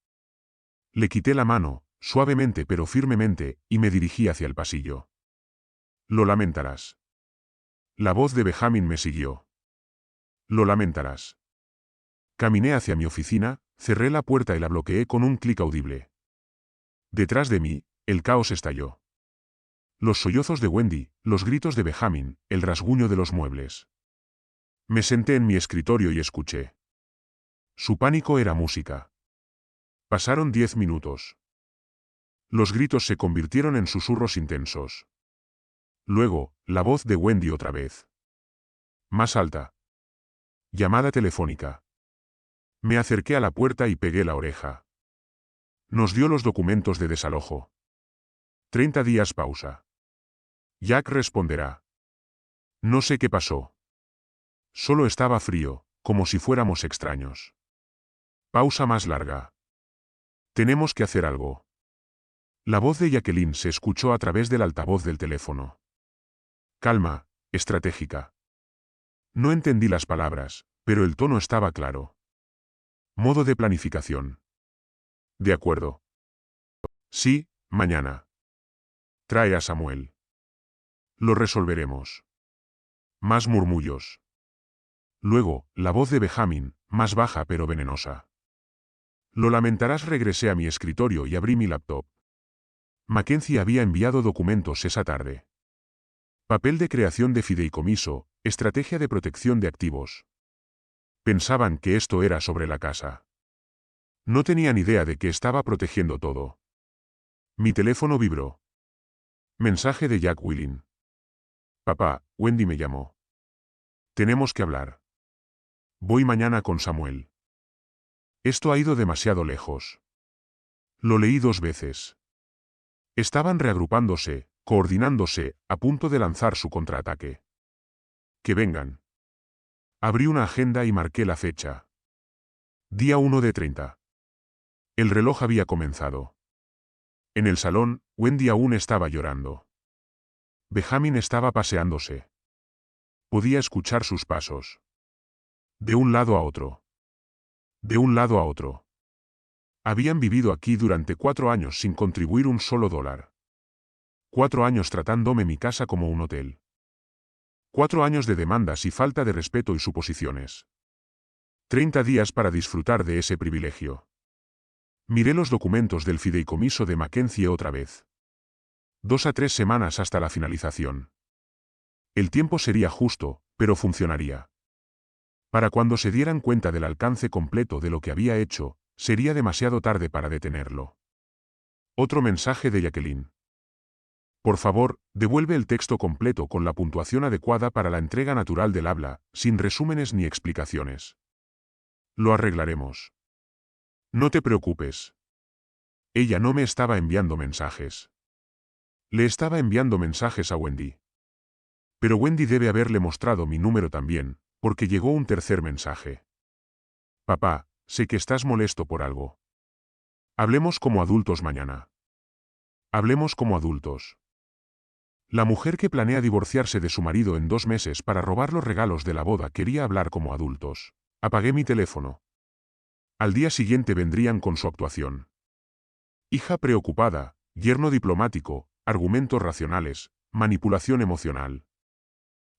Le quité la mano, suavemente pero firmemente, y me dirigí hacia el pasillo. Lo lamentarás. La voz de Benjamin me siguió. Lo lamentarás. Caminé hacia mi oficina, cerré la puerta y la bloqueé con un clic audible. Detrás de mí, el caos estalló. Los sollozos de Wendy, los gritos de Benjamin, el rasguño de los muebles. Me senté en mi escritorio y escuché. Su pánico era música. Pasaron 10 minutos. Los gritos se convirtieron en susurros intensos. Luego, la voz de Wendy otra vez. Más alta. Llamada telefónica. Me acerqué a la puerta y pegué la oreja. Nos dio los documentos de desalojo. 30 días pausa. Jack responderá. No sé qué pasó. Solo estaba frío, como si fuéramos extraños. Pausa más larga. Tenemos que hacer algo. La voz de Jacqueline se escuchó a través del altavoz del teléfono. Calma, estratégica. No entendí las palabras, pero el tono estaba claro. Modo de planificación. De acuerdo. Sí, mañana. Trae a Samuel. Lo resolveremos. Más murmullos. Luego, la voz de Benjamin, más baja pero venenosa. Lo lamentarás. Regresé a mi escritorio y abrí mi laptop. Mackenzie había enviado documentos esa tarde. Papel de creación de fideicomiso, estrategia de protección de activos. Pensaban que esto era sobre la casa. No tenían idea de que estaba protegiendo todo. Mi teléfono vibró. Mensaje de Jack Willing. Papá, Wendy me llamó. Tenemos que hablar. Voy mañana con Samuel. Esto ha ido demasiado lejos. Lo leí 2 veces. Estaban reagrupándose, coordinándose, a punto de lanzar su contraataque. Que vengan. Abrí una agenda y marqué la fecha. Día 1 de 30. El reloj había comenzado. En el salón, Wendy aún estaba llorando. Benjamin estaba paseándose. Podía escuchar sus pasos. De un lado a otro. De un lado a otro. Habían vivido aquí durante 4 años sin contribuir un solo dólar. 4 años tratándome mi casa como un hotel. 4 años de demandas y falta de respeto y suposiciones. 30 días para disfrutar de ese privilegio. Miré los documentos del fideicomiso de Mackenzie otra vez. 2 a 3 semanas hasta la finalización. El tiempo sería justo, pero funcionaría. Para cuando se dieran cuenta del alcance completo de lo que había hecho, sería demasiado tarde para detenerlo. Otro mensaje de Jacqueline. Por favor, devuelve el texto completo con la puntuación adecuada para la entrega natural del habla, sin resúmenes ni explicaciones. Lo arreglaremos. No te preocupes. Ella no me estaba enviando mensajes. Le estaba enviando mensajes a Wendy. Pero Wendy debe haberle mostrado mi número también, porque llegó un tercer mensaje. Papá, sé que estás molesto por algo. Hablemos como adultos mañana. Hablemos como adultos. La mujer que planea divorciarse de su marido en 2 meses para robar los regalos de la boda quería hablar como adultos. Apagué mi teléfono. Al día siguiente vendrían con su actuación. Hija preocupada, yerno diplomático, argumentos racionales, manipulación emocional.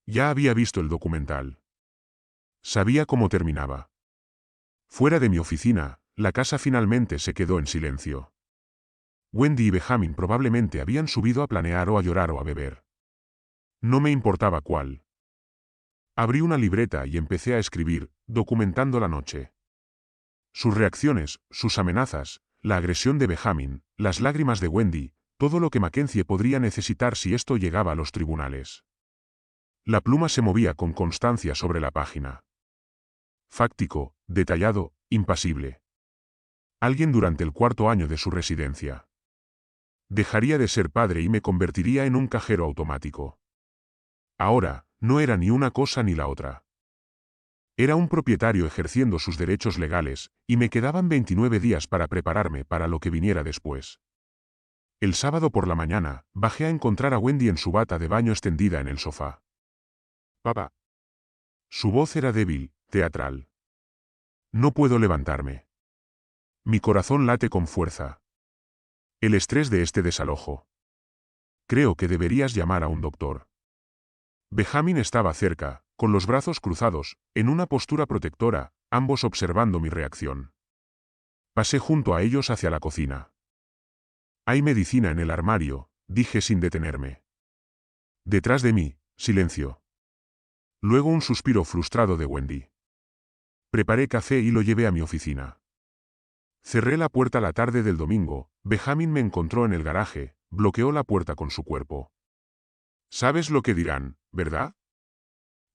Ya había visto el documental. Sabía cómo terminaba. Fuera de mi oficina, la casa finalmente se quedó en silencio. Wendy y Benjamin probablemente habían subido a planear o a llorar o a beber. No me importaba cuál. Abrí una libreta y empecé a escribir, documentando la noche. Sus reacciones, sus amenazas, la agresión de Benjamin, las lágrimas de Wendy, todo lo que Mackenzie podría necesitar si esto llegaba a los tribunales. La pluma se movía con constancia sobre la página. Fáctico, detallado, impasible. Alguien durante el 4.º año de su residencia. Dejaría de ser padre y me convertiría en un cajero automático. Ahora, no era ni una cosa ni la otra. Era un propietario ejerciendo sus derechos legales, y me quedaban 29 días para prepararme para lo que viniera después. El sábado por la mañana, bajé a encontrar a Wendy en su bata de baño extendida en el sofá. Papá. Su voz era débil, teatral. No puedo levantarme. Mi corazón late con fuerza. El estrés de este desalojo. Creo que deberías llamar a un doctor. Benjamin estaba cerca, con los brazos cruzados, en una postura protectora, ambos observando mi reacción. Pasé junto a ellos hacia la cocina. Hay medicina en el armario, dije sin detenerme. Detrás de mí, silencio. Luego un suspiro frustrado de Wendy. Preparé café y lo llevé a mi oficina. Cerré la puerta la tarde del domingo. Benjamin me encontró en el garaje, bloqueó la puerta con su cuerpo. ¿Sabes lo que dirán, verdad?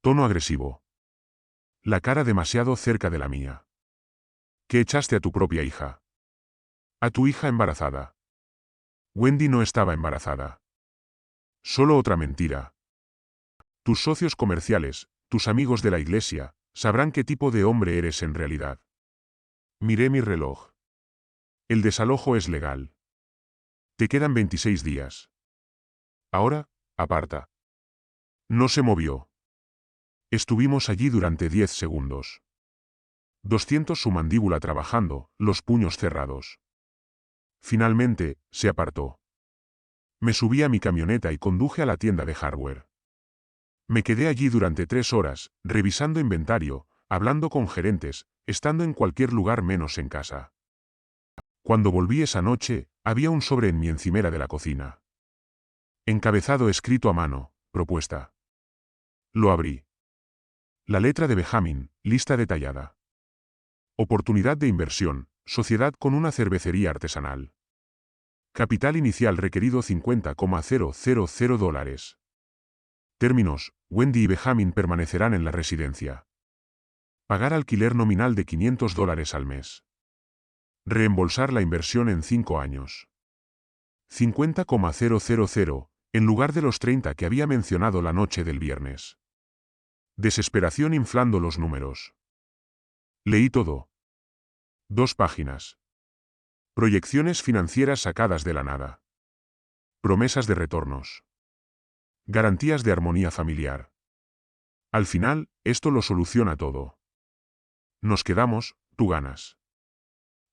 Tono agresivo. La cara demasiado cerca de la mía. ¿Que echaste a tu propia hija? A tu hija embarazada. Wendy no estaba embarazada. Solo otra mentira. Tus socios comerciales, tus amigos de la iglesia, sabrán qué tipo de hombre eres en realidad. Miré mi reloj. El desalojo es legal. Te quedan 26 días. Ahora, aparta. No se movió. Estuvimos allí durante 10 segundos. 200 su mandíbula trabajando, los puños cerrados. Finalmente, se apartó. Me subí a mi camioneta y conduje a la tienda de hardware. Me quedé allí durante 3 horas, revisando inventario, hablando con gerentes, estando en cualquier lugar menos en casa. Cuando volví esa noche, había un sobre en mi encimera de la cocina. Encabezado escrito a mano, propuesta. Lo abrí. La letra de Benjamin, lista detallada. Oportunidad de inversión, sociedad con una cervecería artesanal. Capital inicial requerido $50,000. Términos, Wendy y Benjamin permanecerán en la residencia. Pagar alquiler nominal de $500 al mes. Reembolsar la inversión en 5 años. 50,000, en lugar de los 30 que había mencionado la noche del viernes. Desesperación inflando los números. Leí todo. 2 páginas. Proyecciones financieras sacadas de la nada. Promesas de retornos. Garantías de armonía familiar. Al final, esto lo soluciona todo. Nos quedamos, tú ganas.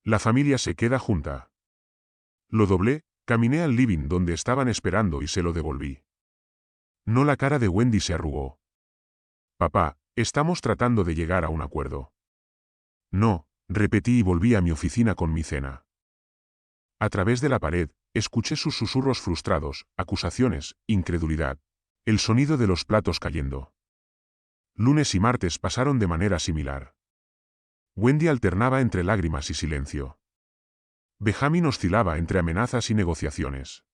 La familia se queda junta. Lo doblé, caminé al living donde estaban esperando y se lo devolví. No, la cara de Wendy se arrugó. Papá, estamos tratando de llegar a un acuerdo. No, repetí y volví a mi oficina con mi cena. A través de la pared, escuché sus susurros frustrados, acusaciones, incredulidad. El sonido de los platos cayendo. Lunes y martes pasaron de manera similar. Wendy alternaba entre lágrimas y silencio. Benjamin oscilaba entre amenazas y negociaciones.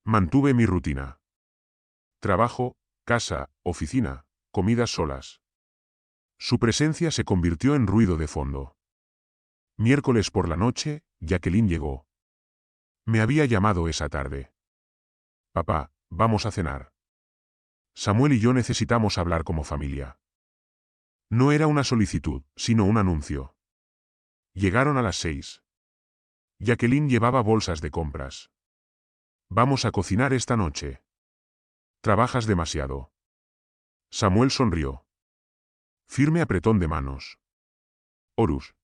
Mantuve mi rutina. Trabajo, casa, oficina, comidas solas. Su presencia se convirtió en ruido de fondo. Miércoles por la noche, Jacqueline llegó. Me había llamado esa tarde. Papá, vamos a cenar. Samuel y yo necesitamos hablar como familia. No era una solicitud, sino un anuncio. Llegaron a las 6. Jacqueline llevaba bolsas de compras. Vamos a cocinar esta noche. Trabajas demasiado. Samuel sonrió. Firme apretón de manos. Horus.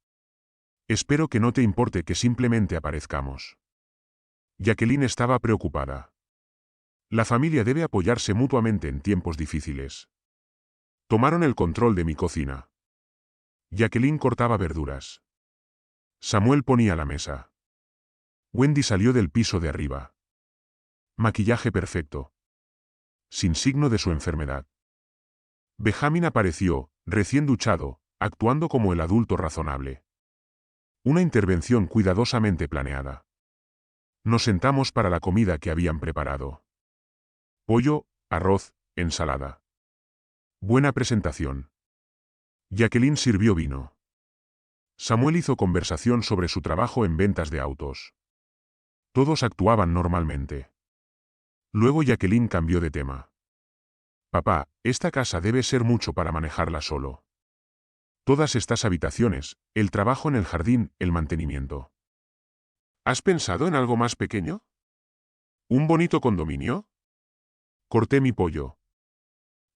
Espero que no te importe que simplemente aparezcamos. Jacqueline estaba preocupada. La familia debe apoyarse mutuamente en tiempos difíciles. Tomaron el control de mi cocina. Jacqueline cortaba verduras. Samuel ponía la mesa. Wendy salió del piso de arriba. Maquillaje perfecto. Sin signo de su enfermedad. Benjamin apareció, recién duchado, actuando como el adulto razonable. Una intervención cuidadosamente planeada. Nos sentamos para la comida que habían preparado. Pollo, arroz, ensalada. Buena presentación. Jacqueline sirvió vino. Samuel hizo conversación sobre su trabajo en ventas de autos. Todos actuaban normalmente. Luego Jacqueline cambió de tema. Papá, esta casa debe ser mucho para manejarla solo. Todas estas habitaciones, el trabajo en el jardín, el mantenimiento. ¿Has pensado en algo más pequeño? ¿Un bonito condominio? Corté mi pollo.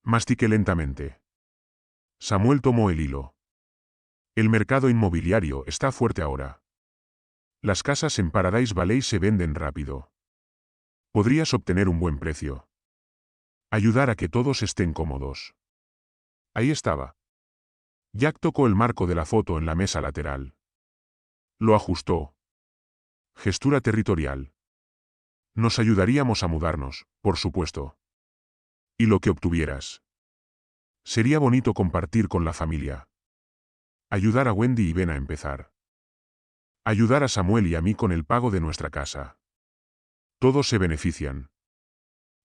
Mastiqué lentamente. Samuel tomó el hilo. El mercado inmobiliario está fuerte ahora. Las casas en Paradise Valley se venden rápido. Podrías obtener un buen precio. Ayudar a que todos estén cómodos. Ahí estaba. Jack tocó el marco de la foto en la mesa lateral. Lo ajustó. Gestura territorial. Nos ayudaríamos a mudarnos, por supuesto. Y lo que obtuvieras. Sería bonito compartir con la familia. Ayudar a Wendy y Ben a empezar. Ayudar a Samuel y a mí con el pago de nuestra casa. Todos se benefician.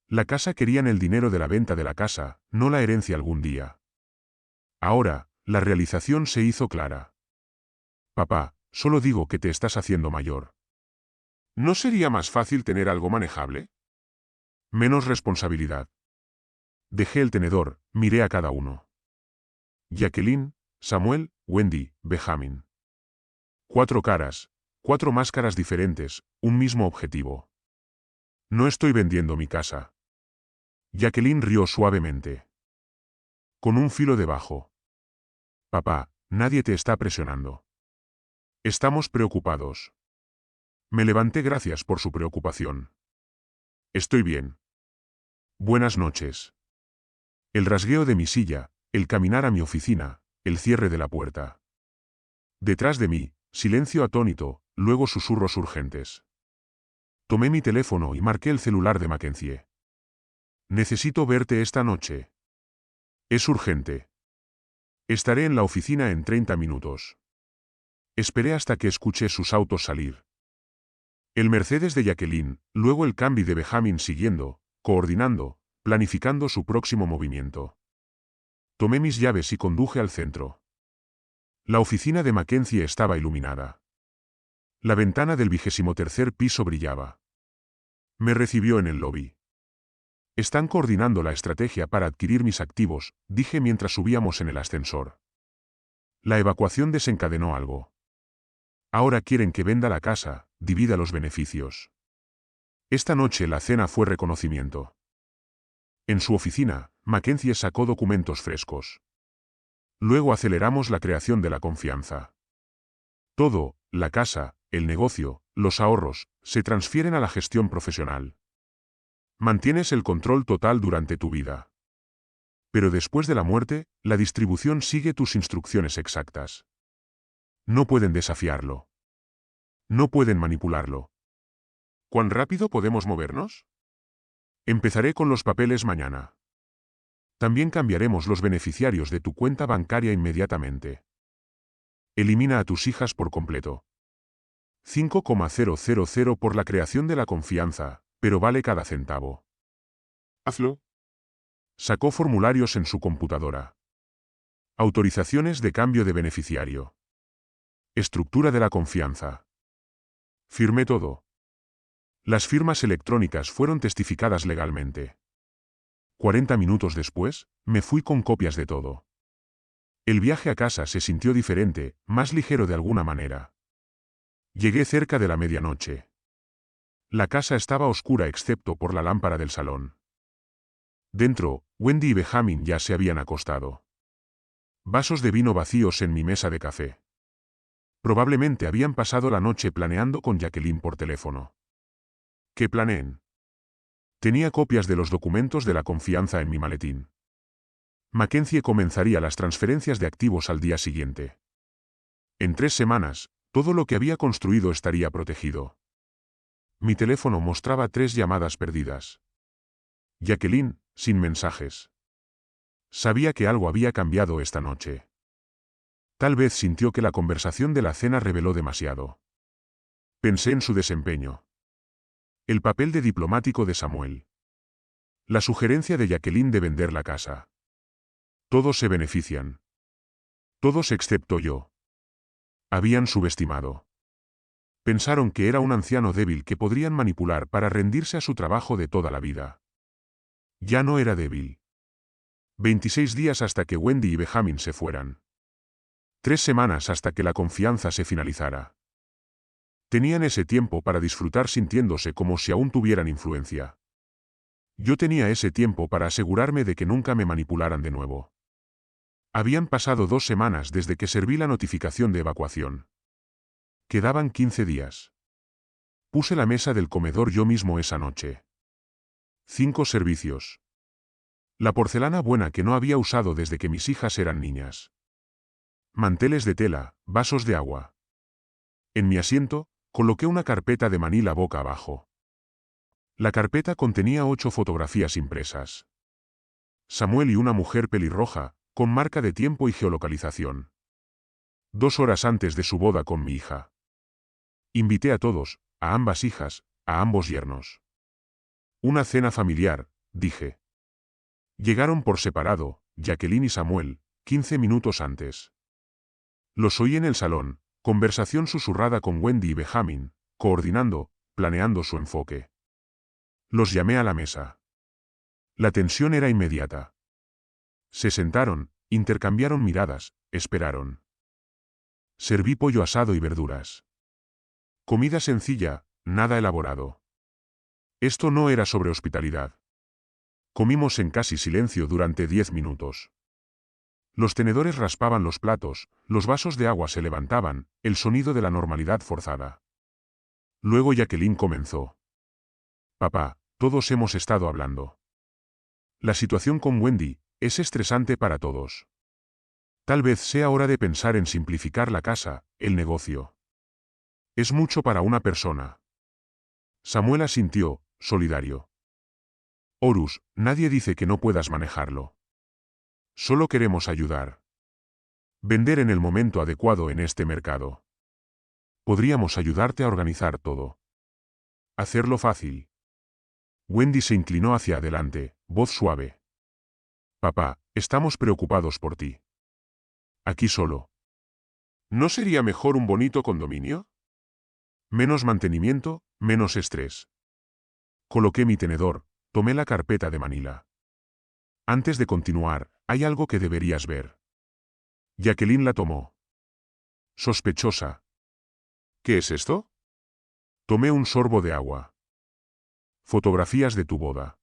La casa querían el dinero de la venta de la casa, no la herencia algún día. Ahora, la realización se hizo clara. Papá, solo digo que te estás haciendo mayor. ¿No sería más fácil tener algo manejable? Menos responsabilidad. Dejé el tenedor, miré a cada uno. Jacqueline, Samuel, Wendy, Benjamin. 4 caras, 4 máscaras diferentes, un mismo objetivo. No estoy vendiendo mi casa. Jacqueline rió suavemente. Con un filo debajo. Papá, nadie te está presionando. Estamos preocupados. Me levanté gracias por su preocupación. Estoy bien. Buenas noches. El rasgueo de mi silla, el caminar a mi oficina, el cierre de la puerta. Detrás de mí, silencio atónito, luego susurros urgentes. Tomé mi teléfono y marqué el celular de Mackenzie. Necesito verte esta noche. Es urgente. Estaré en la oficina en 30 minutos. Esperé hasta que escuché sus autos salir. El Mercedes de Jacqueline, luego el Camry de Benjamin siguiendo, coordinando, planificando su próximo movimiento. Tomé mis llaves y conduje al centro. La oficina de Mackenzie estaba iluminada. La ventana del 23º piso brillaba. Me recibió en el lobby. Están coordinando la estrategia para adquirir mis activos, dije mientras subíamos en el ascensor. La evacuación desencadenó algo. Ahora quieren que venda la casa, divida los beneficios. Esta noche la cena fue reconocimiento. En su oficina, Mackenzie sacó documentos frescos. Luego aceleramos la creación de la confianza. Todo, la casa, el negocio, los ahorros, se transfieren a la gestión profesional. Mantienes el control total durante tu vida. Pero después de la muerte, la distribución sigue tus instrucciones exactas. No pueden desafiarlo. No pueden manipularlo. ¿Cuán rápido podemos movernos? Empezaré con los papeles mañana. También cambiaremos los beneficiarios de tu cuenta bancaria inmediatamente. Elimina a tus hijas por completo. 5,000 por la creación de la confianza, pero vale cada centavo. Hazlo. Sacó formularios en su computadora. Autorizaciones de cambio de beneficiario. Estructura de la confianza. Firmé todo. Las firmas electrónicas fueron testificadas legalmente. 40 minutos después, me fui con copias de todo. El viaje a casa se sintió diferente, más ligero de alguna manera. Llegué cerca de la medianoche. La casa estaba oscura excepto por la lámpara del salón. Dentro, Wendy y Benjamin ya se habían acostado. Vasos de vino vacíos en mi mesa de café. Probablemente habían pasado la noche planeando con Jacqueline por teléfono. ¿Qué planeen? Tenía copias de los documentos de la confianza en mi maletín. Mackenzie comenzaría las transferencias de activos al día siguiente. En 3 semanas, todo lo que había construido estaría protegido. Mi teléfono mostraba 3 llamadas perdidas. Jacqueline, sin mensajes. Sabía que algo había cambiado esta noche. Tal vez sintió que la conversación de la cena reveló demasiado. Pensé en su desempeño. El papel de diplomático de Samuel. La sugerencia de Jacqueline de vender la casa. Todos se benefician. Todos excepto yo. Habían subestimado. Pensaron que era un anciano débil que podrían manipular para rendirse a su trabajo de toda la vida. Ya no era débil. 26 días hasta que Wendy y Benjamin se fueran. 3 semanas hasta que la confianza se finalizara. Tenían ese tiempo para disfrutar sintiéndose como si aún tuvieran influencia. Yo tenía ese tiempo para asegurarme de que nunca me manipularan de nuevo. Habían pasado 2 semanas desde que serví la notificación de evacuación. Quedaban 15 días. Puse la mesa del comedor yo mismo esa noche. 5 servicios. La porcelana buena que no había usado desde que mis hijas eran niñas. Manteles de tela, vasos de agua. En mi asiento, coloqué una carpeta de manila boca abajo. La carpeta contenía 8 fotografías impresas. Samuel y una mujer pelirroja, con marca de tiempo y geolocalización. 2 horas antes de su boda con mi hija. Invité a todos, a ambas hijas, a ambos yernos. Una cena familiar, dije. Llegaron por separado, Jacqueline y Samuel, 15 minutos antes. Los oí en el salón, conversación susurrada con Wendy y Benjamin, coordinando, planeando su enfoque. Los llamé a la mesa. La tensión era inmediata. Se sentaron, intercambiaron miradas, esperaron. Serví pollo asado y verduras. Comida sencilla, nada elaborado. Esto no era sobre hospitalidad. Comimos en casi silencio durante 10 minutos. Los tenedores raspaban los platos, los vasos de agua se levantaban, el sonido de la normalidad forzada. Luego Jacqueline comenzó. Papá, todos hemos estado hablando. La situación con Wendy es estresante para todos. Tal vez sea hora de pensar en simplificar la casa, el negocio. Es mucho para una persona. Samuel asintió, solidario. Horus, nadie dice que no puedas manejarlo. Solo queremos ayudar. Vender en el momento adecuado en este mercado. Podríamos ayudarte a organizar todo. Hacerlo fácil. Wendy se inclinó hacia adelante, voz suave. Papá, estamos preocupados por ti. Aquí solo. ¿No sería mejor un bonito condominio? Menos mantenimiento, menos estrés. Coloqué mi tenedor, tomé la carpeta de Manila. Antes de continuar, hay algo que deberías ver. Jacqueline la tomó. Sospechosa. ¿Qué es esto? Tomé un sorbo de agua. Fotografías de tu boda.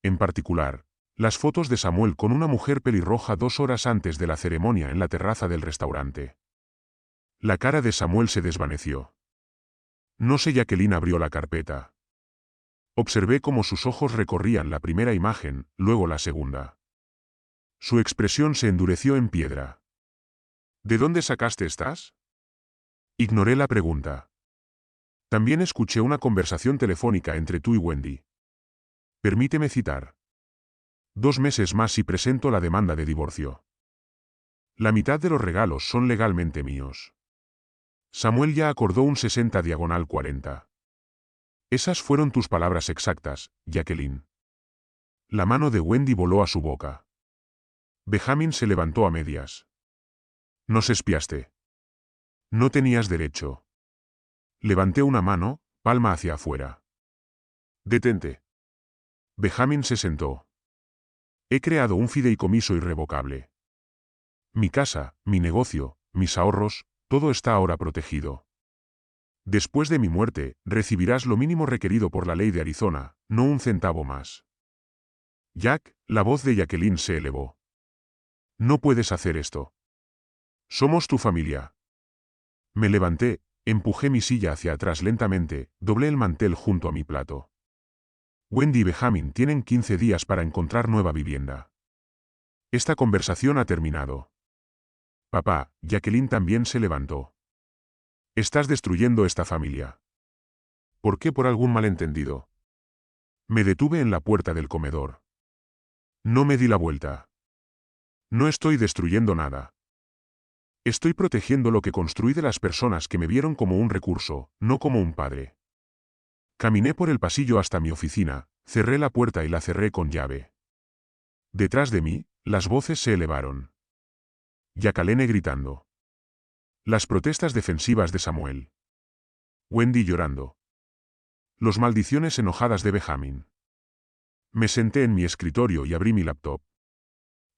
En particular, las fotos de Samuel con una mujer pelirroja 2 horas antes de la ceremonia en la terraza del restaurante. La cara de Samuel se desvaneció. No sé. Jacqueline abrió la carpeta. Observé cómo sus ojos recorrían la primera imagen, luego la segunda. Su expresión se endureció en piedra. ¿De dónde sacaste estas? Ignoré la pregunta. También escuché una conversación telefónica entre tú y Wendy. Permíteme citar. 2 meses más y presento la demanda de divorcio. La mitad de los regalos son legalmente míos. Samuel ya acordó un 60/40. Esas fueron tus palabras exactas, Jacqueline. La mano de Wendy voló a su boca. Benjamin se levantó a medias. Nos espiaste. No tenías derecho. Levanté una mano, palma hacia afuera. Detente. Benjamin se sentó. He creado un fideicomiso irrevocable. Mi casa, mi negocio, mis ahorros, todo está ahora protegido. Después de mi muerte, recibirás lo mínimo requerido por la ley de Arizona, no un centavo más. Jack, la voz de Jacqueline se elevó. No puedes hacer esto. Somos tu familia. Me levanté, empujé mi silla hacia atrás lentamente, doblé el mantel junto a mi plato. Wendy y Benjamin tienen 15 días para encontrar nueva vivienda. Esta conversación ha terminado. Papá, Jacqueline también se levantó. Estás destruyendo esta familia. ¿Por qué? Por algún malentendido. Me detuve en la puerta del comedor. No me di la vuelta. No estoy destruyendo nada. Estoy protegiendo lo que construí de las personas que me vieron como un recurso, no como un padre. Caminé por el pasillo hasta mi oficina, cerré la puerta y la cerré con llave. Detrás de mí, las voces se elevaron. Jacqueline gritando. Las protestas defensivas de Samuel. Wendy llorando. Los maldiciones enojadas de Benjamin. Me senté en mi escritorio y abrí mi laptop.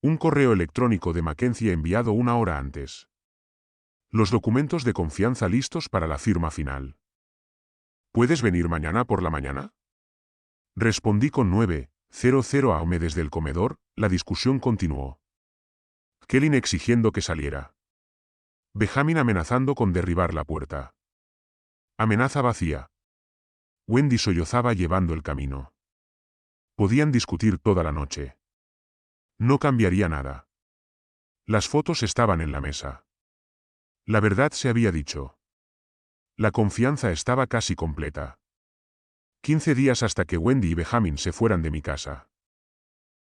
Un correo electrónico de Mackenzie enviado 1 hora antes. Los documentos de confianza listos para la firma final. ¿Puedes venir mañana por la mañana? Respondí con 9:00 AM desde el comedor. La discusión continuó. Kellyn exigiendo que saliera. Benjamin amenazando con derribar la puerta. Amenaza vacía. Wendy sollozaba llevando el camino. Podían discutir toda la noche. No cambiaría nada. Las fotos estaban en la mesa. La verdad se había dicho. La confianza estaba casi completa. 15 días hasta que Wendy y Benjamin se fueran de mi casa.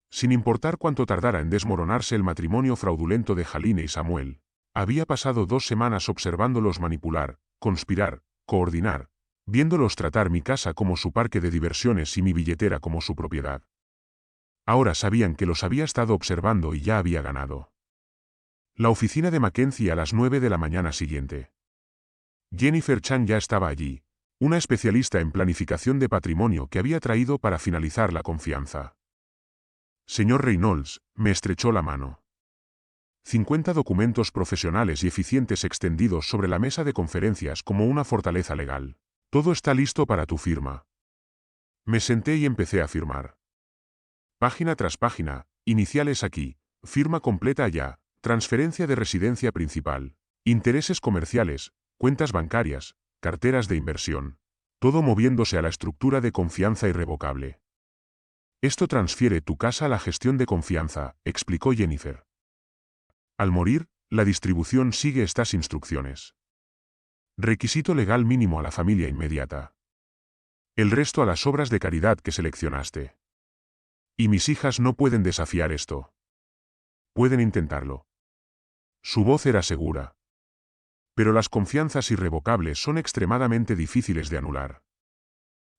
Sin importar cuánto tardara en desmoronarse el matrimonio fraudulento de Jaline y Samuel, había pasado 2 semanas observándolos manipular, conspirar, coordinar, viéndolos tratar mi casa como su parque de diversiones y mi billetera como su propiedad. Ahora sabían que los había estado observando y ya había ganado. La oficina de Mackenzie a las 9 de la mañana siguiente. Jennifer Chan ya estaba allí, una especialista en planificación de patrimonio que había traído para finalizar la confianza. Señor Reynolds, me estrechó la mano. 50 documentos profesionales y eficientes extendidos sobre la mesa de conferencias como una fortaleza legal. Todo está listo para tu firma. Me senté y empecé a firmar. Página tras página, iniciales aquí, firma completa allá, transferencia de residencia principal, intereses comerciales, cuentas bancarias, carteras de inversión. Todo moviéndose a la estructura de confianza irrevocable. Esto transfiere tu casa a la gestión de confianza, explicó Jennifer. Al morir, la distribución sigue estas instrucciones. Requisito legal mínimo a la familia inmediata. El resto a las obras de caridad que seleccionaste. Y mis hijas no pueden desafiar esto. Pueden intentarlo. Su voz era segura. Pero las confianzas irrevocables son extremadamente difíciles de anular.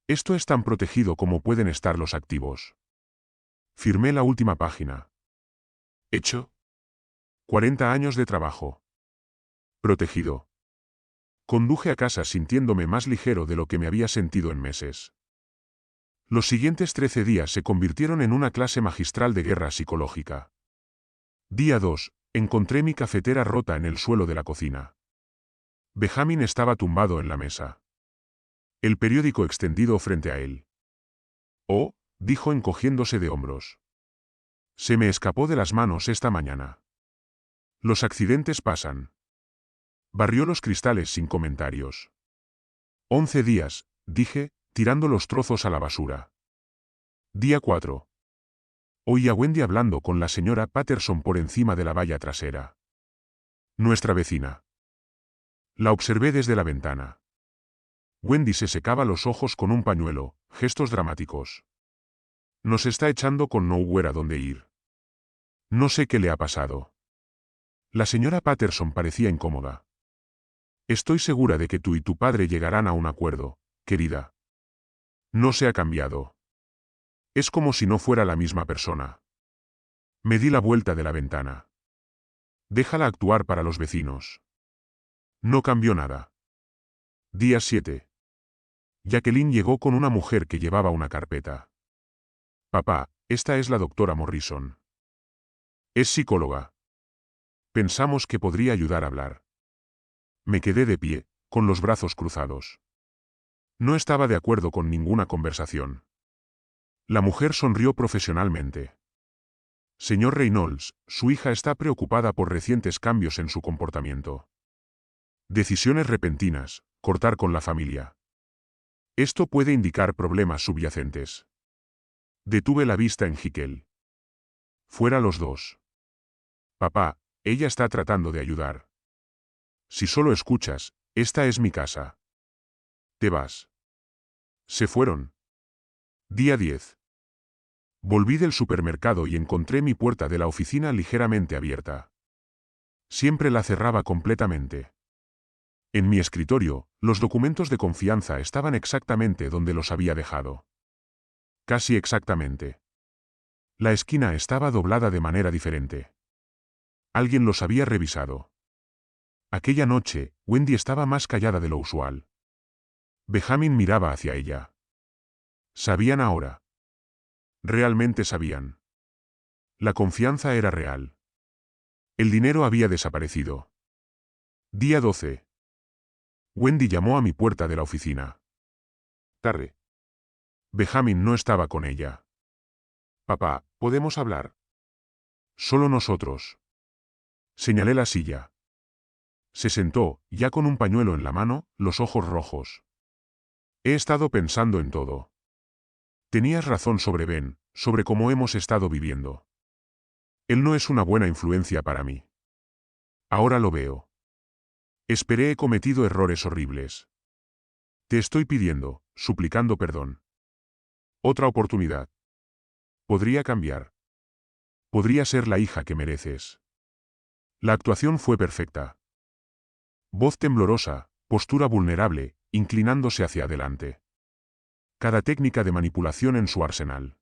Esto es tan protegido como pueden estar los activos. Firmé la última página. Hecho. 40 años de trabajo. Protegido. Conduje a casa sintiéndome más ligero de lo que me había sentido en meses. Los siguientes 13 días se convirtieron en una clase magistral de guerra psicológica. Día 2, encontré mi cafetera rota en el suelo de la cocina. Benjamin estaba tumbado en la mesa. El periódico extendido frente a él. Oh, dijo encogiéndose de hombros. Se me escapó de las manos esta mañana. Los accidentes pasan. Barrió los cristales sin comentarios. 11 días, dije, tirando los trozos a la basura. Día 4. Oí a Wendy hablando con la señora Patterson por encima de la valla trasera. Nuestra vecina. La observé desde la ventana. Wendy se secaba los ojos con un pañuelo, gestos dramáticos. Nos está echando con nowhere a dónde ir. No sé qué le ha pasado. La señora Patterson parecía incómoda. Estoy segura de que tú y tu padre llegarán a un acuerdo, querida. No se ha cambiado. Es como si no fuera la misma persona. Me di la vuelta de la ventana. Déjala actuar para los vecinos. No cambió nada. Día 7. Jacqueline llegó con una mujer que llevaba una carpeta. Papá, esta es la doctora Morrison. Es psicóloga. Pensamos que podría ayudar a hablar. Me quedé de pie, con los brazos cruzados. No estaba de acuerdo con ninguna conversación. La mujer sonrió profesionalmente. Señor Reynolds, su hija está preocupada por recientes cambios en su comportamiento. Decisiones repentinas, cortar con la familia. Esto puede indicar problemas subyacentes. Detuve la vista en Hickel. Fuera los dos. Papá, ella está tratando de ayudar. Si solo escuchas, esta es mi casa. Te vas. Se fueron. Día 10. Volví del supermercado y encontré mi puerta de la oficina ligeramente abierta. Siempre la cerraba completamente. En mi escritorio, los documentos de confianza estaban exactamente donde los había dejado. Casi exactamente. La esquina estaba doblada de manera diferente. Alguien los había revisado. Aquella noche, Wendy estaba más callada de lo usual. Benjamin miraba hacia ella. Sabían ahora. Realmente sabían. La confianza era real. El dinero había desaparecido. Día 12. Wendy llamó a mi puerta de la oficina. Tarde. Benjamin no estaba con ella. Papá, ¿podemos hablar? Solo nosotros. Señalé la silla. Se sentó, ya con un pañuelo en la mano, los ojos rojos. He estado pensando en todo. Tenías razón sobre Ben, sobre cómo hemos estado viviendo. Él no es una buena influencia para mí. Ahora lo veo. He cometido errores horribles. Te estoy pidiendo, suplicando perdón. Otra oportunidad. Podría cambiar. Podría ser la hija que mereces. La actuación fue perfecta. Voz temblorosa, postura vulnerable, inclinándose hacia adelante. Cada técnica de manipulación en su arsenal.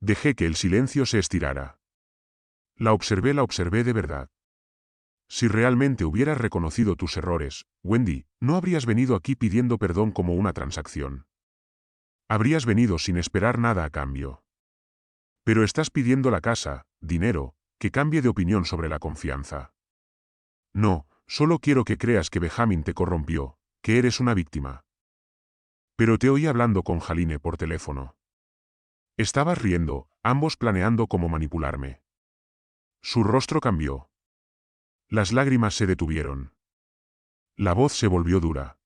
Dejé que el silencio se estirara. La observé de verdad. Si realmente hubieras reconocido tus errores, Wendy, no habrías venido aquí pidiendo perdón como una transacción. Habrías venido sin esperar nada a cambio. Pero estás pidiendo la casa, dinero, que cambie de opinión sobre la confianza. No, solo quiero que creas que Benjamin te corrompió, que eres una víctima. Pero te oí hablando con Jaline por teléfono. Estabas riendo, ambos planeando cómo manipularme. Su rostro cambió. Las lágrimas se detuvieron. La voz se volvió dura.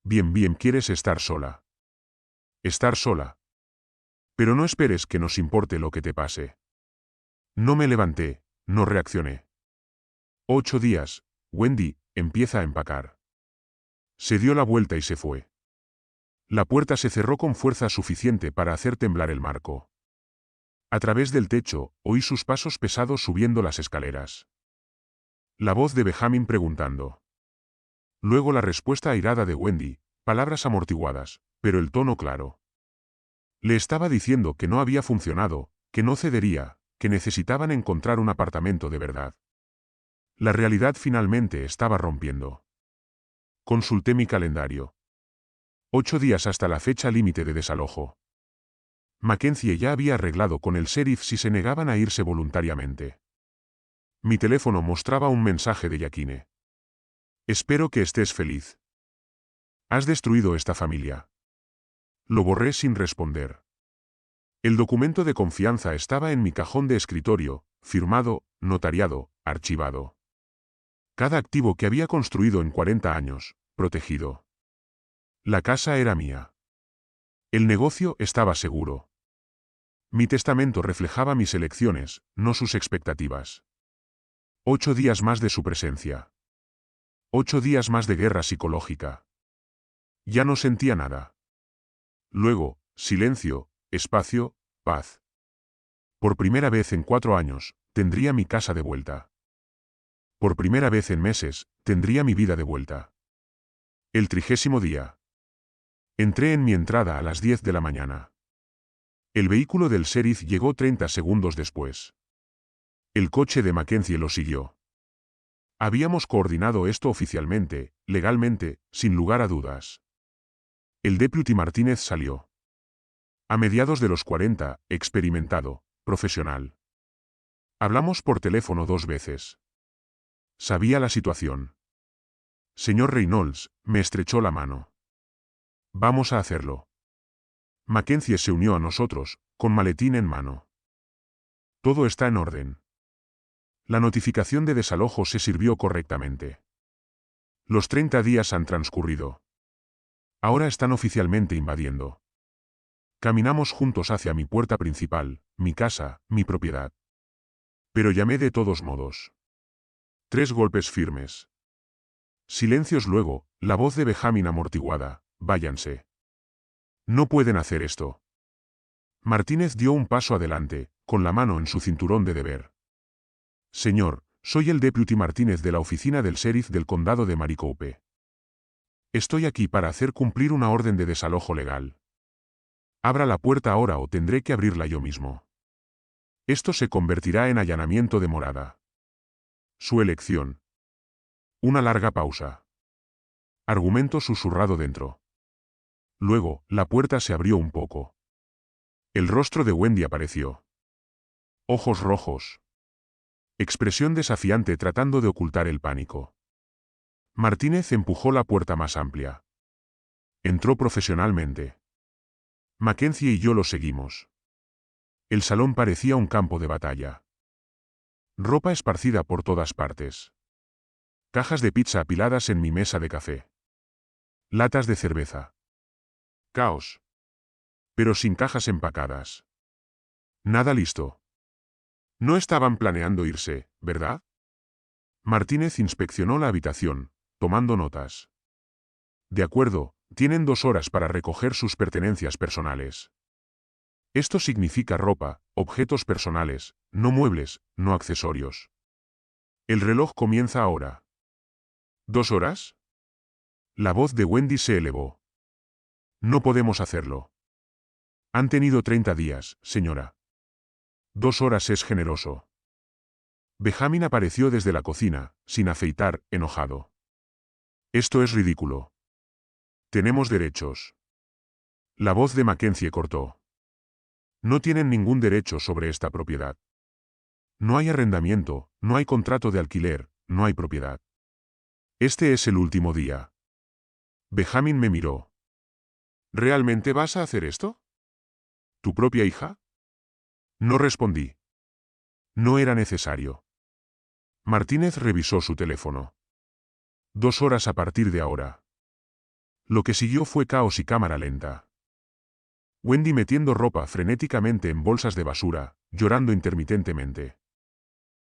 Bien, quieres estar sola. Estar sola. Pero no esperes que nos importe lo que te pase. No me levanté, no reaccioné. 8 días, Wendy, empieza a empacar. Se dio la vuelta y se fue. La puerta se cerró con fuerza suficiente para hacer temblar el marco. A través del techo, oí sus pasos pesados subiendo las escaleras. La voz de Benjamin preguntando. Luego la respuesta airada de Wendy, palabras amortiguadas, pero el tono claro. Le estaba diciendo que no había funcionado, que no cedería, que necesitaban encontrar un apartamento de verdad. La realidad finalmente estaba rompiendo. Consulté mi calendario. 8 días hasta la fecha límite de desalojo. Mackenzie ya había arreglado con el sheriff si se negaban a irse voluntariamente. Mi teléfono mostraba un mensaje de Yakine. Espero que estés feliz. Has destruido esta familia. Lo borré sin responder. El documento de confianza estaba en mi cajón de escritorio, firmado, notariado, archivado. Cada activo que había construido en 40 años, protegido. La casa era mía. El negocio estaba seguro. Mi testamento reflejaba mis elecciones, no sus expectativas. 8 días más de su presencia. 8 días más de guerra psicológica. Ya no sentía nada. Luego, silencio, espacio, paz. Por primera vez en 4 años, tendría mi casa de vuelta. Por primera vez en meses, tendría mi vida de vuelta. El 30º día. Entré en mi entrada a las 10 de la mañana. El vehículo del sheriff llegó 30 segundos después. El coche de Mackenzie lo siguió. Habíamos coordinado esto oficialmente, legalmente, sin lugar a dudas. El deputy Martínez salió. A mediados de los 40, experimentado, profesional. Hablamos por teléfono 2 veces. Sabía la situación. Señor Reynolds, me estrechó la mano. Vamos a hacerlo. Mackenzie se unió a nosotros, con maletín en mano. Todo está en orden. La notificación de desalojo se sirvió correctamente. Los 30 días han transcurrido. Ahora están oficialmente invadiendo. Caminamos juntos hacia mi puerta principal, mi casa, mi propiedad. Pero llamé de todos modos. 3 golpes firmes. Silencios luego, la voz de Benjamin amortiguada, váyanse. No pueden hacer esto. Martínez dio un paso adelante, con la mano en su cinturón de deber. Señor, soy el deputy Martínez de la oficina del sheriff del condado de Maricopa. Estoy aquí para hacer cumplir una orden de desalojo legal. Abra la puerta ahora o tendré que abrirla yo mismo. Esto se convertirá en allanamiento de morada. Su elección. Una larga pausa. Argumento susurrado dentro. Luego, la puerta se abrió un poco. El rostro de Wendy apareció. Ojos rojos. Expresión desafiante tratando de ocultar el pánico. Martínez empujó la puerta más amplia. Entró profesionalmente. Mackenzie y yo lo seguimos. El salón parecía un campo de batalla. Ropa esparcida por todas partes. Cajas de pizza apiladas en mi mesa de café. Latas de cerveza. Caos. Pero sin cajas empacadas. Nada listo. No estaban planeando irse, ¿verdad? Martínez inspeccionó la habitación, tomando notas. De acuerdo, tienen 2 horas para recoger sus pertenencias personales. Esto significa ropa, objetos personales, no muebles, no accesorios. El reloj comienza ahora. ¿2 horas? La voz de Wendy se elevó. No podemos hacerlo. Han tenido 30 días, señora. 2 horas es generoso. Benjamin apareció desde la cocina, sin afeitar, enojado. Esto es ridículo. Tenemos derechos. La voz de Mackenzie cortó. No tienen ningún derecho sobre esta propiedad. No hay arrendamiento, no hay contrato de alquiler, no hay propiedad. Este es el último día. Benjamin me miró. ¿Realmente vas a hacer esto? ¿Tu propia hija? No respondí. No era necesario. Martínez revisó su teléfono. 2 horas a partir de ahora. Lo que siguió fue caos y cámara lenta. Wendy metiendo ropa frenéticamente en bolsas de basura, llorando intermitentemente.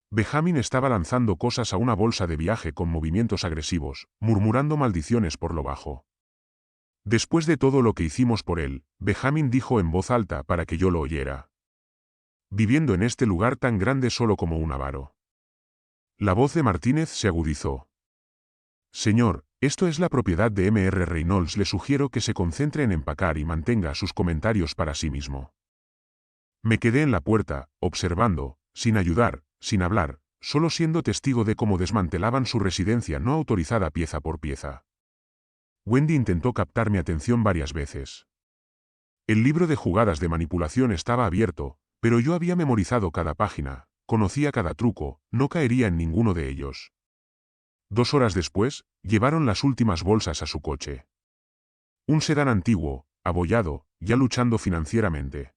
Benjamin estaba lanzando cosas a una bolsa de viaje con movimientos agresivos, murmurando maldiciones por lo bajo. Después de todo lo que hicimos por él, Benjamin dijo en voz alta para que yo lo oyera. Viviendo en este lugar tan grande solo como un avaro. La voz de Martínez se agudizó. Señor, esto es la propiedad de M.R. Reynolds. Le sugiero que se concentre en empacar y mantenga sus comentarios para sí mismo. Me quedé en la puerta, observando, sin ayudar, sin hablar, solo siendo testigo de cómo desmantelaban su residencia no autorizada pieza por pieza. Wendy intentó captar mi atención varias veces. El libro de jugadas de manipulación estaba abierto, pero yo había memorizado cada página, conocía cada truco, no caería en ninguno de ellos. 2 horas después, llevaron las últimas bolsas a su coche. Un sedán antiguo, abollado, ya luchando financieramente.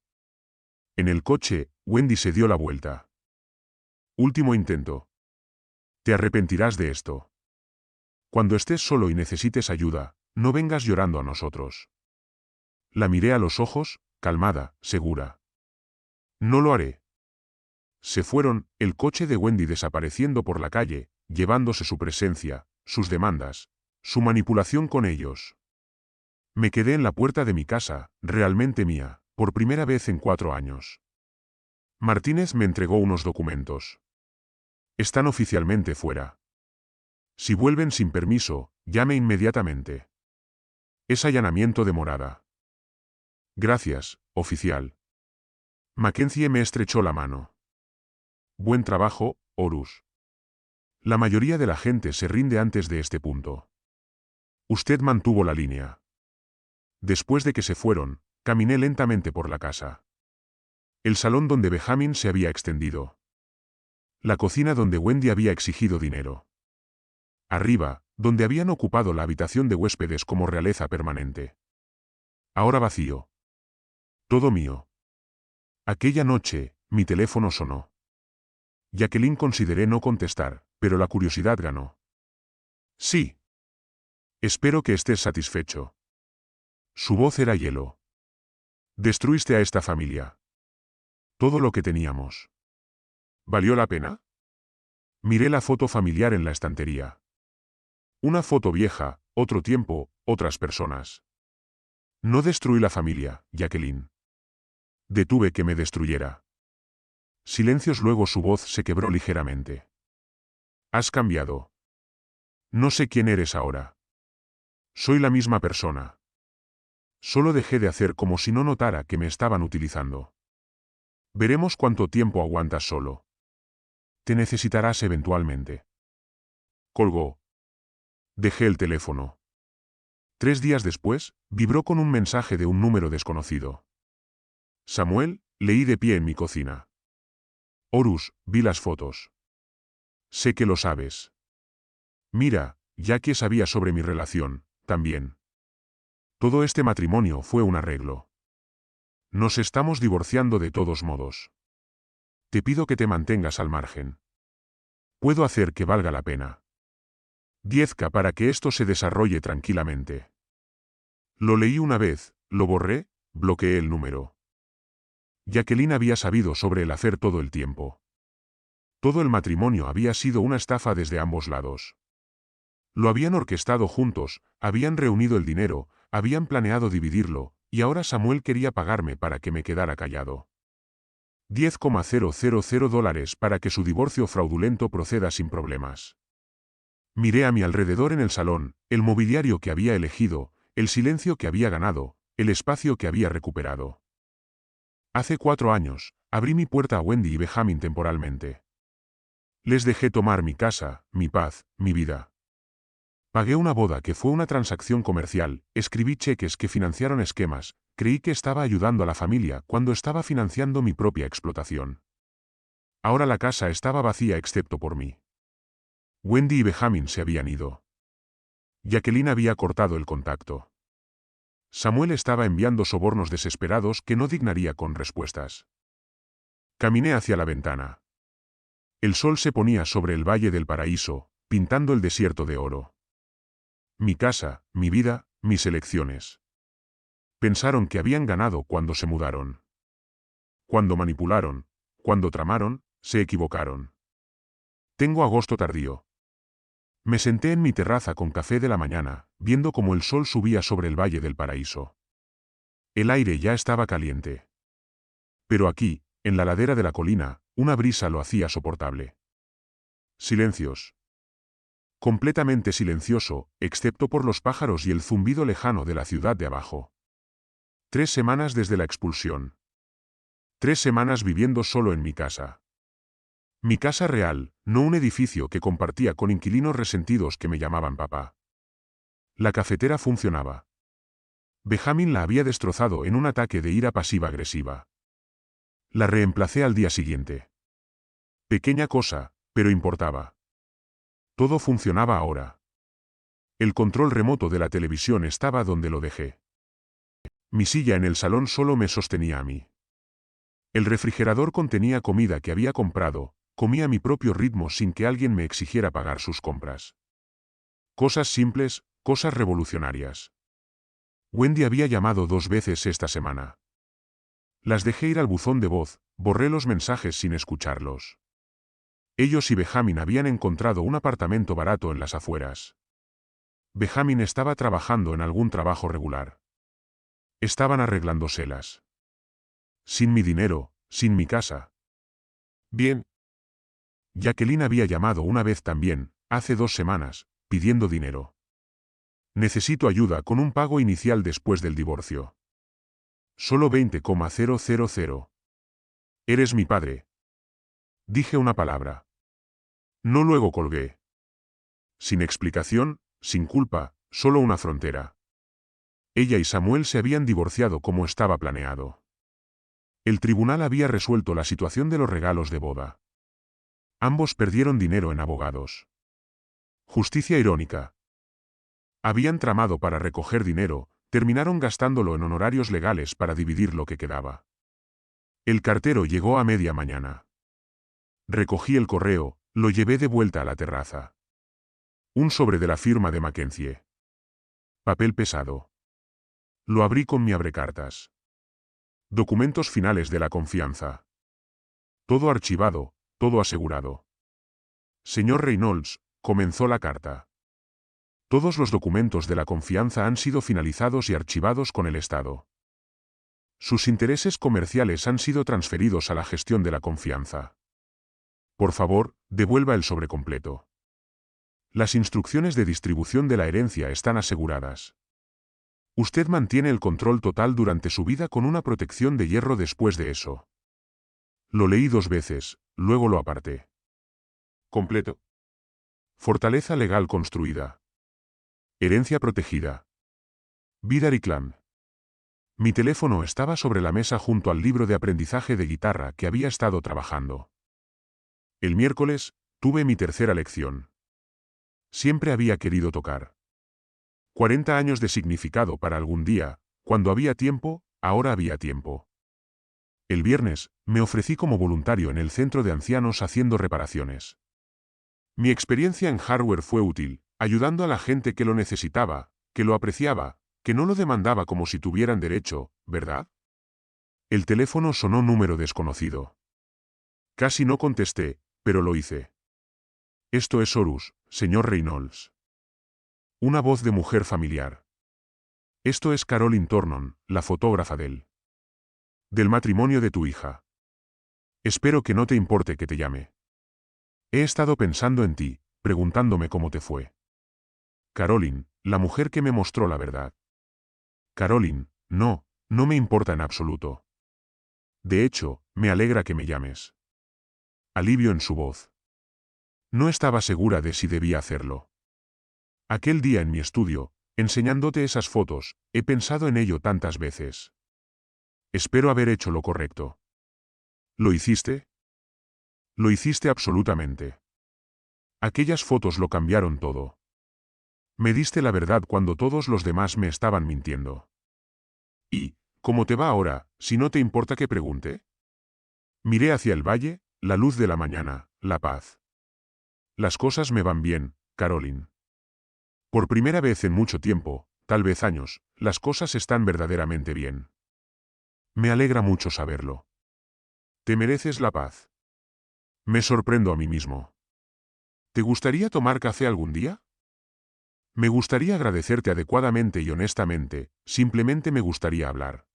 En el coche, Wendy se dio la vuelta. Último intento. Te arrepentirás de esto. Cuando estés solo y necesites ayuda, no vengas llorando a nosotros. La miré a los ojos, calmada, segura. No lo haré. Se fueron, el coche de Wendy desapareciendo por la calle, llevándose su presencia, sus demandas, su manipulación con ellos. Me quedé en la puerta de mi casa, realmente mía, por primera vez en 4 años. Martínez me entregó unos documentos. Están oficialmente fuera. Si vuelven sin permiso, llame inmediatamente. Es allanamiento de morada. Gracias, oficial. Mackenzie me estrechó la mano. Buen trabajo, Horus. La mayoría de la gente se rinde antes de este punto. Usted mantuvo la línea. Después de que se fueron, caminé lentamente por la casa. El salón donde Benjamin se había extendido. La cocina donde Wendy había exigido dinero. Arriba, donde habían ocupado la habitación de huéspedes como realeza permanente. Ahora vacío. Todo mío. Aquella noche, mi teléfono sonó. Jacqueline consideré no contestar, pero la curiosidad ganó. Sí. Espero que estés satisfecho. Su voz era hielo. Destruiste a esta familia. Todo lo que teníamos. ¿Valió la pena? Miré la foto familiar en la estantería. Una foto vieja, otro tiempo, otras personas. No destruí la familia, Jacqueline. Detuve que me destruyera. Silencios, luego su voz se quebró ligeramente. Has cambiado. No sé quién eres ahora. Soy la misma persona. Solo dejé de hacer como si no notara que me estaban utilizando. Veremos cuánto tiempo aguantas solo. Te necesitarás eventualmente. Colgó. Dejé el teléfono. 3 días después, vibró con un mensaje de un número desconocido. Samuel, leí de pie en mi cocina. Horus, vi las fotos. Sé que lo sabes. Mira, Jackie sabía sobre mi relación, también. Todo este matrimonio fue un arreglo. Nos estamos divorciando de todos modos. Te pido que te mantengas al margen. Puedo hacer que valga la pena. 10K para que esto se desarrolle tranquilamente. Lo leí una vez, lo borré, bloqueé el número. Jacqueline había sabido sobre el hacer todo el tiempo. Todo el matrimonio había sido una estafa desde ambos lados. Lo habían orquestado juntos, habían reunido el dinero, habían planeado dividirlo, y ahora Samuel quería pagarme para que me quedara callado. $10,000 para que su divorcio fraudulento proceda sin problemas. Miré a mi alrededor en el salón, el mobiliario que había elegido, el silencio que había ganado, el espacio que había recuperado. Hace 4 años, abrí mi puerta a Wendy y Benjamin temporalmente. Les dejé tomar mi casa, mi paz, mi vida. Pagué una boda que fue una transacción comercial, escribí cheques que financiaron esquemas, creí que estaba ayudando a la familia cuando estaba financiando mi propia explotación. Ahora la casa estaba vacía excepto por mí. Wendy y Benjamin se habían ido. Jacqueline había cortado el contacto. Samuel estaba enviando sobornos desesperados que no dignaría con respuestas. Caminé hacia la ventana. El sol se ponía sobre el Valle del Paraíso, pintando el desierto de oro. Mi casa, mi vida, mis elecciones. Pensaron que habían ganado cuando se mudaron. Cuando manipularon, cuando tramaron, se equivocaron. Tengo agosto tardío. Me senté en mi terraza con café de la mañana, viendo cómo el sol subía sobre el Valle del Paraíso. El aire ya estaba caliente. Pero aquí, en la ladera de la colina, una brisa lo hacía soportable. Silencios. Completamente silencioso, excepto por los pájaros y el zumbido lejano de la ciudad de abajo. 3 semanas desde la expulsión. 3 semanas viviendo solo en mi casa. Mi casa real, no un edificio que compartía con inquilinos resentidos que me llamaban papá. La cafetera funcionaba. Benjamin la había destrozado en un ataque de ira pasiva-agresiva. La reemplacé al día siguiente. Pequeña cosa, pero importaba. Todo funcionaba ahora. El control remoto de la televisión estaba donde lo dejé. Mi silla en el salón solo me sostenía a mí. El refrigerador contenía comida que había comprado, comía a mi propio ritmo sin que alguien me exigiera pagar sus compras. Cosas simples, cosas revolucionarias. Wendy había llamado 2 veces esta semana. Las dejé ir al buzón de voz, borré los mensajes sin escucharlos. Ellos y Benjamin habían encontrado un apartamento barato en las afueras. Benjamin estaba trabajando en algún trabajo regular. Estaban arreglándoselas. Sin mi dinero, sin mi casa. Bien. Jacqueline había llamado una vez también, hace 2 semanas, pidiendo dinero. Necesito ayuda con un pago inicial después del divorcio. Solo 20,000. Eres mi padre. Dije una palabra. No luego colgué. Sin explicación, sin culpa, solo una frontera. Ella y Samuel se habían divorciado como estaba planeado. El tribunal había resuelto la situación de los regalos de boda. Ambos perdieron dinero en abogados. Justicia irónica. Habían tramado para recoger dinero, terminaron gastándolo en honorarios legales para dividir lo que quedaba. El cartero llegó a media mañana. Recogí el correo, lo llevé de vuelta a la terraza. Un sobre de la firma de Mackenzie. Papel pesado. Lo abrí con mi abrecartas. Documentos finales de la confianza. Todo archivado, todo asegurado. Señor Reynolds, comenzó la carta. Todos los documentos de la confianza han sido finalizados y archivados con el Estado. Sus intereses comerciales han sido transferidos a la gestión de la confianza. Por favor, devuelva el sobre completo. Las instrucciones de distribución de la herencia están aseguradas. Usted mantiene el control total durante su vida con una protección de hierro después de eso. Lo leí 2 veces, luego lo aparté. Completo. Fortaleza legal construida. Herencia protegida. Vidar y Clan. Mi teléfono estaba sobre la mesa junto al libro de aprendizaje de guitarra que había estado trabajando. El miércoles, tuve mi tercera lección. Siempre había querido tocar. 40 años de significado para algún día, cuando había tiempo, ahora había tiempo. El viernes, me ofrecí como voluntario en el centro de ancianos haciendo reparaciones. Mi experiencia en hardware fue útil, ayudando a la gente que lo necesitaba, que lo apreciaba, que no lo demandaba como si tuvieran derecho, ¿verdad? El teléfono sonó número desconocido. Casi no contesté, pero lo hice. Esto es Horus, señor Reynolds. Una voz de mujer familiar. Esto es Caroline Tornon, la fotógrafa del matrimonio de tu hija. Espero que no te importe que te llame. He estado pensando en ti, preguntándome cómo te fue. Caroline, la mujer que me mostró la verdad. Caroline, no me importa en absoluto. De hecho, me alegra que me llames. Alivio en su voz. No estaba segura de si debía hacerlo. Aquel día en mi estudio, enseñándote esas fotos, he pensado en ello tantas veces. Espero haber hecho lo correcto. ¿Lo hiciste? Lo hiciste absolutamente. Aquellas fotos lo cambiaron todo. Me diste la verdad cuando todos los demás me estaban mintiendo. ¿Y cómo te va ahora, si no te importa que pregunte? Miré hacia el valle, la luz de la mañana, la paz. Las cosas me van bien, Caroline. Por primera vez en mucho tiempo, tal vez años, las cosas están verdaderamente bien. Me alegra mucho saberlo. Te mereces la paz. Me sorprendo a mí mismo. ¿Te gustaría tomar café algún día? Me gustaría agradecerte adecuadamente y honestamente, simplemente me gustaría hablar.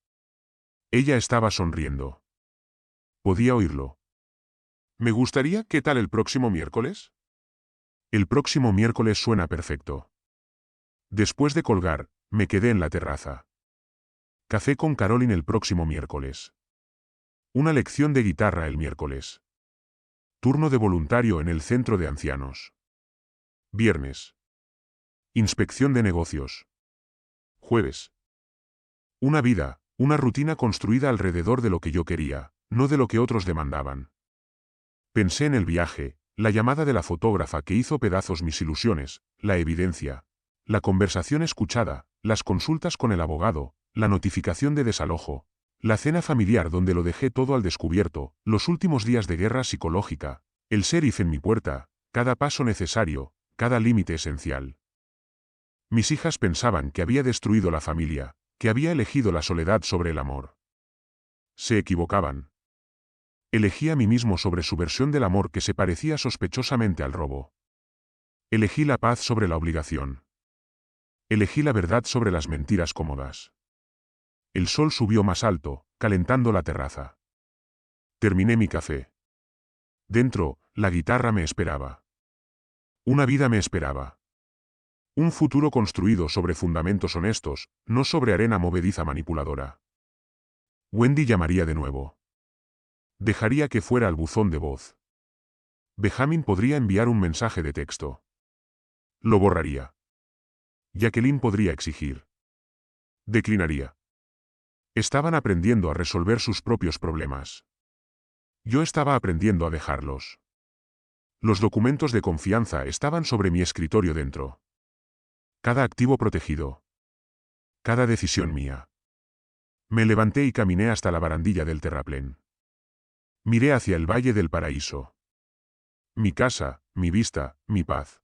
Ella estaba sonriendo. Podía oírlo. Me gustaría, ¿qué tal el próximo miércoles? El próximo miércoles suena perfecto. Después de colgar, me quedé en la terraza. Café con Caroline el próximo miércoles. Una lección de guitarra el miércoles. Turno de voluntario en el centro de ancianos. Viernes. Inspección de negocios. Jueves. Una vida, una rutina construida alrededor de lo que yo quería, no de lo que otros demandaban. Pensé en el viaje, la llamada de la fotógrafa que hizo pedazos mis ilusiones, la evidencia, la conversación escuchada, las consultas con el abogado, la notificación de desalojo, la cena familiar donde lo dejé todo al descubierto, los últimos días de guerra psicológica, el sheriff en mi puerta, cada paso necesario, cada límite esencial. Mis hijas pensaban que había destruido la familia, que había elegido la soledad sobre el amor. Se equivocaban. Elegí a mí mismo sobre su versión del amor que se parecía sospechosamente al robo. Elegí la paz sobre la obligación. Elegí la verdad sobre las mentiras cómodas. El sol subió más alto, calentando la terraza. Terminé mi café. Dentro, la guitarra me esperaba. Una vida me esperaba. Un futuro construido sobre fundamentos honestos, no sobre arena movediza manipuladora. Wendy llamaría de nuevo. Dejaría que fuera al buzón de voz. Benjamin podría enviar un mensaje de texto. Lo borraría. Jacqueline podría exigir. Declinaría. Estaban aprendiendo a resolver sus propios problemas. Yo estaba aprendiendo a dejarlos. Los documentos de confianza estaban sobre mi escritorio dentro. Cada activo protegido. Cada decisión mía. Me levanté y caminé hasta la barandilla del terraplén. Miré hacia el valle del paraíso. Mi casa, mi vista, mi paz.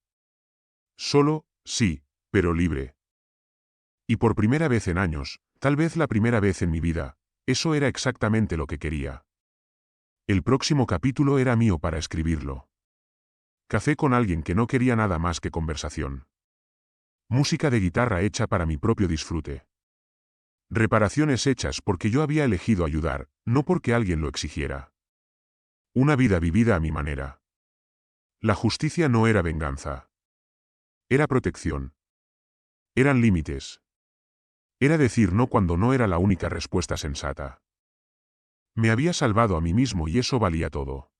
Solo, sí, pero libre. Y por primera vez en años, tal vez la primera vez en mi vida, eso era exactamente lo que quería. El próximo capítulo era mío para escribirlo. Café con alguien que no quería nada más que conversación. Música de guitarra hecha para mi propio disfrute. Reparaciones hechas porque yo había elegido ayudar, no porque alguien lo exigiera. Una vida vivida a mi manera. La justicia no era venganza. Era protección. Eran límites. Era decir no cuando no era la única respuesta sensata. Me había salvado a mí mismo y eso valía todo.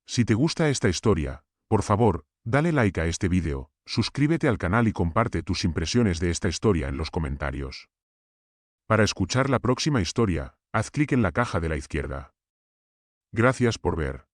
Si te gusta esta historia, por favor, dale like a este vídeo, suscríbete al canal y comparte tus impresiones de esta historia en los comentarios. Para escuchar la próxima historia, haz clic en la caja de la izquierda. Gracias por ver.